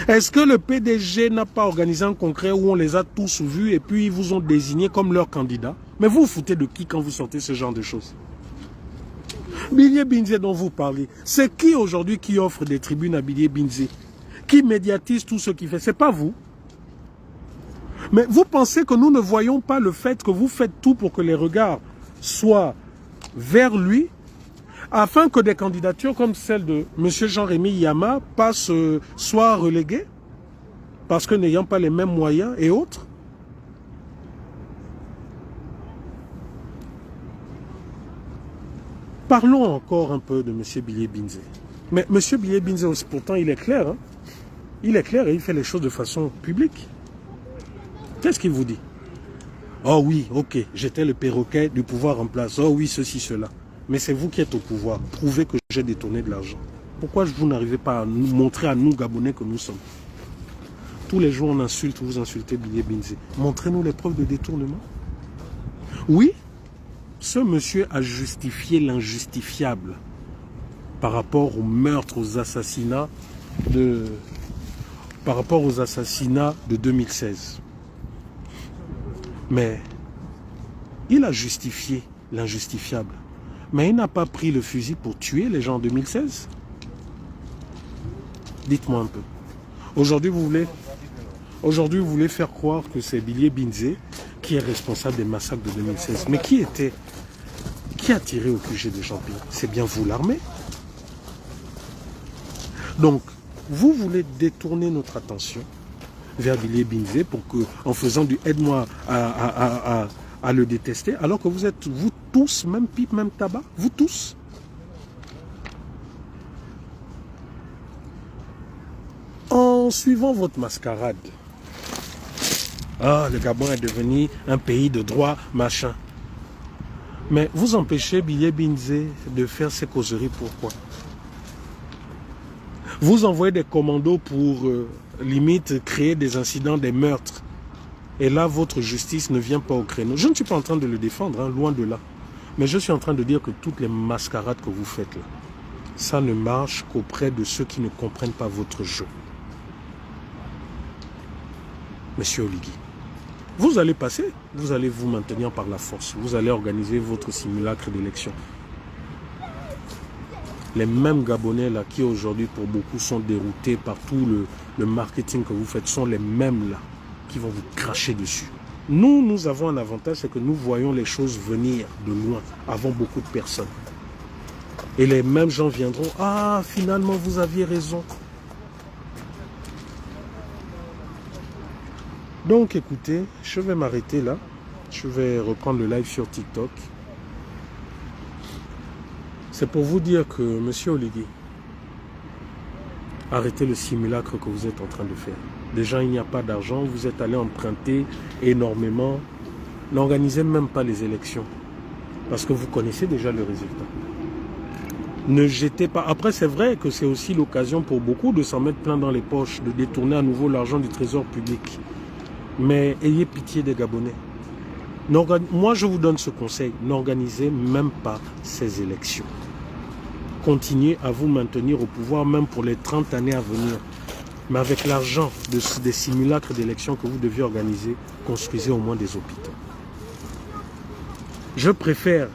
Est-ce que le PDG n'a pas organisé un congrès où on les a tous vus et puis ils vous ont désigné comme leur candidat? Mais vous vous foutez de qui quand vous sortez ce genre de choses? Billy Binze dont vous parlez, c'est qui aujourd'hui qui offre des tribunes à Billy Binze? Qui médiatise tout ce qu'il fait? C'est pas vous. Mais vous pensez que nous ne voyons pas le fait que vous faites tout pour que les regards soient vers lui, afin que des candidatures comme celle de M. Jean-Rémy Yama soient reléguées, parce que n'ayant pas les mêmes moyens et autres? Parlons encore un peu de M. Billy Binze. Mais M. Billy Binze, pourtant, il est clair. Hein? Il est clair et il fait les choses de façon publique. Qu'est-ce qu'il vous dit? Oh oui, ok, j'étais le perroquet du pouvoir en place. Oh oui, ceci, cela. Mais c'est vous qui êtes au pouvoir. Prouvez que j'ai détourné de l'argent. Pourquoi vous n'arrivez pas à nous montrer à nous, Gabonais, que nous sommes? Tous les jours, on insulte, vous insultez Billy Binze. Montrez-nous les preuves de détournement. Oui, ce monsieur a justifié l'injustifiable par rapport aux meurtres, aux assassinats de 2016. Mais il a justifié l'injustifiable. Mais il n'a pas pris le fusil pour tuer les gens en 2016. Dites-moi un peu. Aujourd'hui, vous voulez faire croire que c'est Billy Binze qui est responsable des massacres de 2016. Mais qui a tiré au QG de Champigny? C'est bien vous, l'armée. Donc, vous voulez détourner notre attention vers Billy Binze pour que, en faisant du aide-moi à le détester, alors que vous êtes, vous tous, même pipe, même tabac, vous tous. En suivant votre mascarade, le Gabon est devenu un pays de droit, machin. Mais vous empêchez Billy Binze de faire ses causeries, pourquoi? Vous envoyez des commandos pour, limite, créer des incidents, des meurtres. Et là, votre justice ne vient pas au créneau. Je ne suis pas en train de le défendre, hein, loin de là. Mais je suis en train de dire que toutes les mascarades que vous faites là, ça ne marche qu'auprès de ceux qui ne comprennent pas votre jeu. Monsieur Oligui, vous allez passer, vous allez vous maintenir par la force. Vous allez organiser votre simulacre d'élection. Les mêmes Gabonais là qui aujourd'hui pour beaucoup sont déroutés par tout le marketing que vous faites sont les mêmes là qui vont vous cracher dessus. Nous avons un avantage, c'est que nous voyons les choses venir de loin, avant beaucoup de personnes. Et les mêmes gens viendront, ah finalement vous aviez raison. Donc écoutez, je vais m'arrêter là. Je vais reprendre le live sur TikTok. C'est pour vous dire que, monsieur Oligui, arrêtez le simulacre que vous êtes en train de faire. Déjà, il n'y a pas d'argent, vous êtes allé emprunter énormément. N'organisez même pas les élections, parce que vous connaissez déjà le résultat. Ne jetez pas. Après, c'est vrai que c'est aussi l'occasion pour beaucoup de s'en mettre plein dans les poches, de détourner à nouveau l'argent du trésor public. Mais ayez pitié des Gabonais. Moi, je vous donne ce conseil, n'organisez même pas ces élections. Continuez à vous maintenir au pouvoir, même pour les 30 années à venir. Mais avec l'argent des simulacres d'élections que vous deviez organiser, construisez au moins des hôpitaux. Je préfère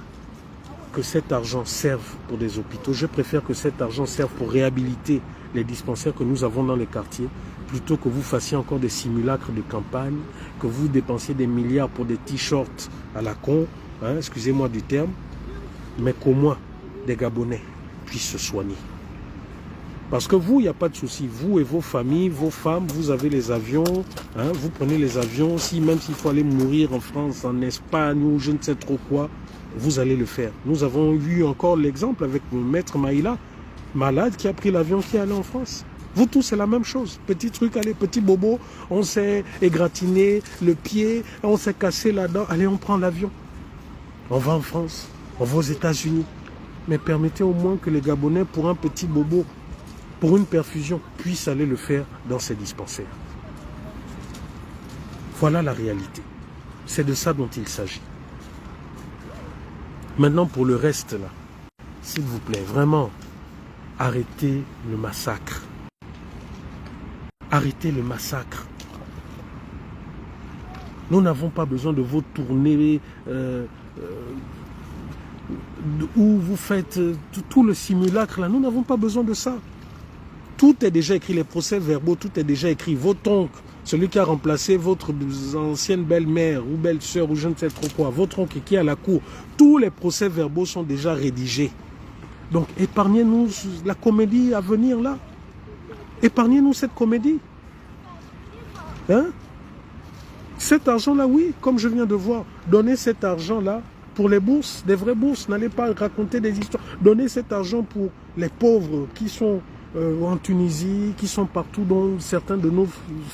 que cet argent serve pour des hôpitaux. Je préfère que cet argent serve pour réhabiliter les dispensaires que nous avons dans les quartiers, plutôt que vous fassiez encore des simulacres de campagne, que vous dépensiez des milliards pour des t-shirts à la con, hein, excusez-moi du terme, mais qu'au moins des Gabonais puissent se soigner. Parce que vous, il n'y a pas de souci. Vous et vos familles, vos femmes, vous avez les avions, hein, vous prenez les avions, même s'il faut aller mourir en France, en Espagne ou je ne sais trop quoi, vous allez le faire. Nous avons eu encore l'exemple avec Maître Maïla, malade, qui a pris l'avion qui allait en France. Vous tous, c'est la même chose. Petit truc, allez, petit bobo, on s'est égratigné le pied, on s'est cassé là-dedans. Allez, on prend l'avion. On va en France, on va aux États-Unis. Mais permettez au moins que les Gabonais, pour un petit bobo, pour une perfusion, puissent aller le faire dans ces dispensaires. Voilà la réalité. C'est de ça dont il s'agit. Maintenant, pour le reste, là, s'il vous plaît, vraiment, arrêtez le massacre. Arrêtez le massacre. Nous n'avons pas besoin de vos tournées où vous faites tout le simulacre là. Nous n'avons pas besoin de ça. Tout est déjà écrit, les procès verbaux, tout est déjà écrit. Votre oncle, celui qui a remplacé votre ancienne belle-mère ou belle-sœur ou je ne sais trop quoi, votre oncle qui est à la cour, tous les procès verbaux sont déjà rédigés. Donc épargnez-nous la comédie à venir là. Épargnez-nous cette comédie. Hein? Cet argent-là, oui, comme je viens de voir, donnez cet argent-là pour les bourses, des vraies bourses. N'allez pas raconter des histoires. Donnez cet argent pour les pauvres qui sont en Tunisie, qui sont partout, dont certains de nos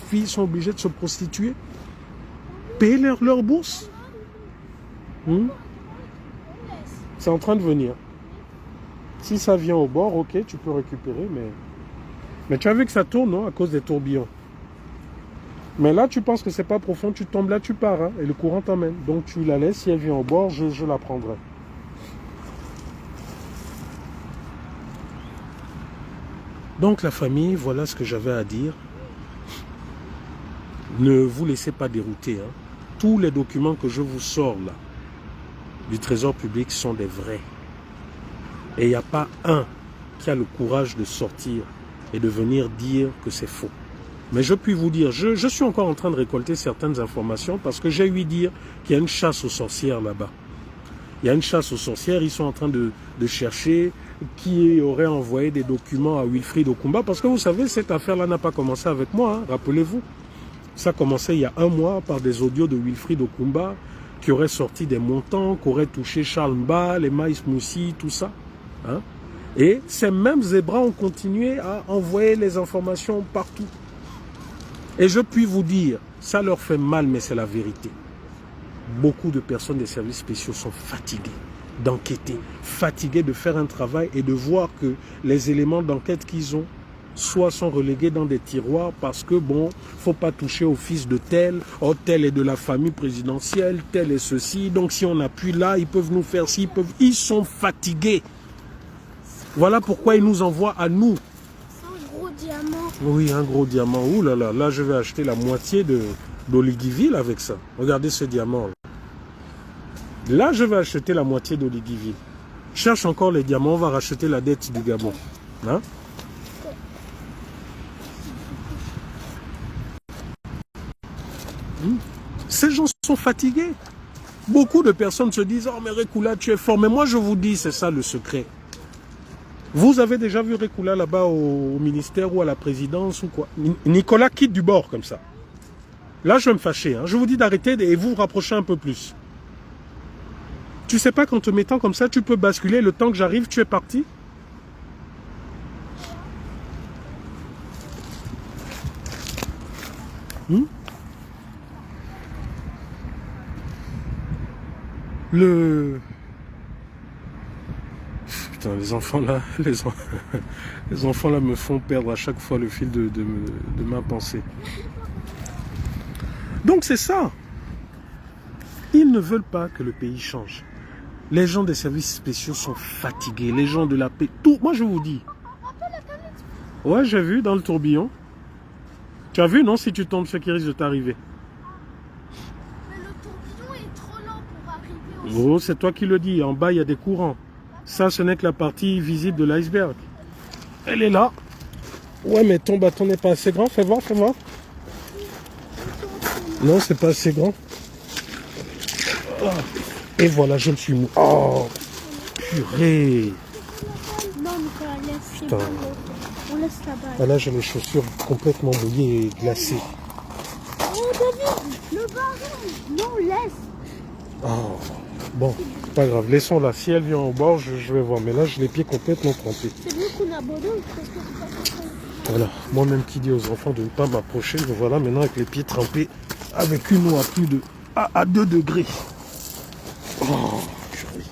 filles sont obligées de se prostituer. Payez leur bourse. C'est en train de venir. Si ça vient au bord, ok, tu peux récupérer, mais tu as vu que ça tourne, non, à cause des tourbillons. Mais là, tu penses que c'est pas profond, tu tombes là, tu pars, hein, et le courant t'emmène. Donc tu la laisses, si elle vient au bord, je la prendrai. Donc la famille, voilà ce que j'avais à dire. Ne vous laissez pas dérouter. Hein. Tous les documents que je vous sors là, du Trésor public sont des vrais. Et il n'y a pas un qui a le courage de sortir et de venir dire que c'est faux. Mais je puis vous dire, je suis encore en train de récolter certaines informations parce que j'ai ouï dire qu'il y a une chasse aux sorcières là-bas. Il y a une chasse aux sorcières, ils sont en train de chercher qui aurait envoyé des documents à Wilfried Okumba. Parce que vous savez, cette affaire-là n'a pas commencé avec moi, hein, rappelez-vous. Ça a commencé il y a un mois par des audios de Wilfried Okumba qui auraient sorti des montants, qui auraient touché Charles Mba, les Maïs Moussi, tout ça. Hein. Et ces mêmes zébras ont continué à envoyer les informations partout. Et je puis vous dire, ça leur fait mal, mais c'est la vérité. Beaucoup de personnes des services spéciaux sont fatiguées d'enquêter, fatiguées de faire un travail et de voir que les éléments d'enquête qu'ils ont, soit sont relégués dans des tiroirs parce que, bon, faut pas toucher au fils de tel, oh, tel est de la famille présidentielle, tel est ceci, donc si on appuie là, ils peuvent nous faire ci, ils sont fatigués. Voilà pourquoi ils nous envoient à nous. Diamant. Oui, un gros diamant. Ouh là là, là je vais acheter la moitié d'Oliguiville avec ça. Regardez ce diamant. Là, je vais acheter la moitié d'Oliguiville. Cherche encore les diamants, on va racheter la dette du Gabon. Hein? Ces gens sont fatigués. Beaucoup de personnes se disent, oh mais Rekula, tu es fort. Mais moi je vous dis, c'est ça le secret. Vous avez déjà vu Rekula là-bas au ministère ou à la présidence ou quoi? Nicolas quitte du bord comme ça. Là, je vais me fâcher. Hein. Je vous dis d'arrêter et vous rapprocher un peu plus. Tu sais pas qu'en te mettant comme ça, tu peux basculer. Le temps que j'arrive, tu es parti. Putain, les enfants là, les enfants là me font perdre à chaque fois le fil de ma pensée. Donc c'est ça. Ils ne veulent pas que le pays change. Les gens des services spéciaux sont fatigués. Les gens de la paix. Tout. Moi je vous dis. Ouais, j'ai vu dans le tourbillon. Tu as vu, non, si tu tombes, ce qui risque de t'arriver. Mais le tourbillon est trop lent pour arriver au... Oh, c'est toi qui le dis. En bas, il y a des courants. Ça, ce n'est que la partie visible de l'iceberg. Elle est là. Ouais, mais ton bâton n'est pas assez grand. Fais voir, fais voir. Non, c'est pas assez grand. Et voilà, je me suis mou. Oh, purée. Non, Nicolas, laisse. Putain. On laisse la balle. Ah, là, j'ai les chaussures complètement mouillées et glacées. Oh, David, le baron. Non, laisse. Oh, bon, c'est pas grave. Laissons-la. Si elle vient au bord, je vais voir. Mais là, j'ai les pieds complètement trempés. C'est mieux qu'on abandonne parce que c'est pas possible. Voilà. Moi-même qui dis aux enfants de ne pas m'approcher. Me voilà maintenant avec les pieds trempés. Avec une eau à plus de... à 2 degrés. Oh, purée.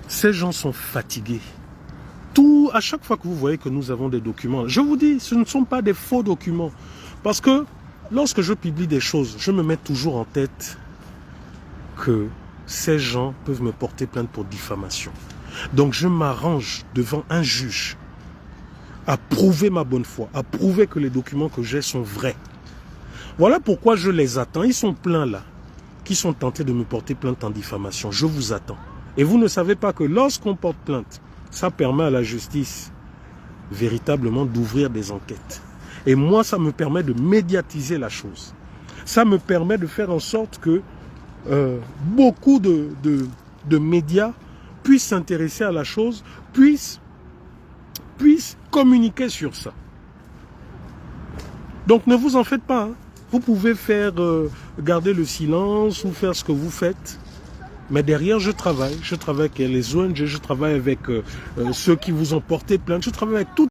Ces gens sont fatigués. À chaque fois que vous voyez que nous avons des documents, je vous dis, ce ne sont pas des faux documents. Parce que lorsque je publie des choses, je me mets toujours en tête que ces gens peuvent me porter plainte pour diffamation. Donc je m'arrange devant un juge à prouver ma bonne foi, à prouver que les documents que j'ai sont vrais. Voilà pourquoi je les attends. Ils sont pleins là, qui sont tentés de me porter plainte en diffamation. Je vous attends. Et vous ne savez pas que lorsqu'on porte plainte, ça permet à la justice véritablement d'ouvrir des enquêtes. Et moi, ça me permet de médiatiser la chose. Ça me permet de faire en sorte que beaucoup de médias puissent s'intéresser à la chose, puissent communiquer sur ça. Donc ne vous en faites pas. Hein. Vous pouvez faire garder le silence ou faire ce que vous faites. Mais derrière, je travaille. Je travaille avec les ONG, je travaille avec ceux qui vous ont porté plainte. Je travaille avec toutes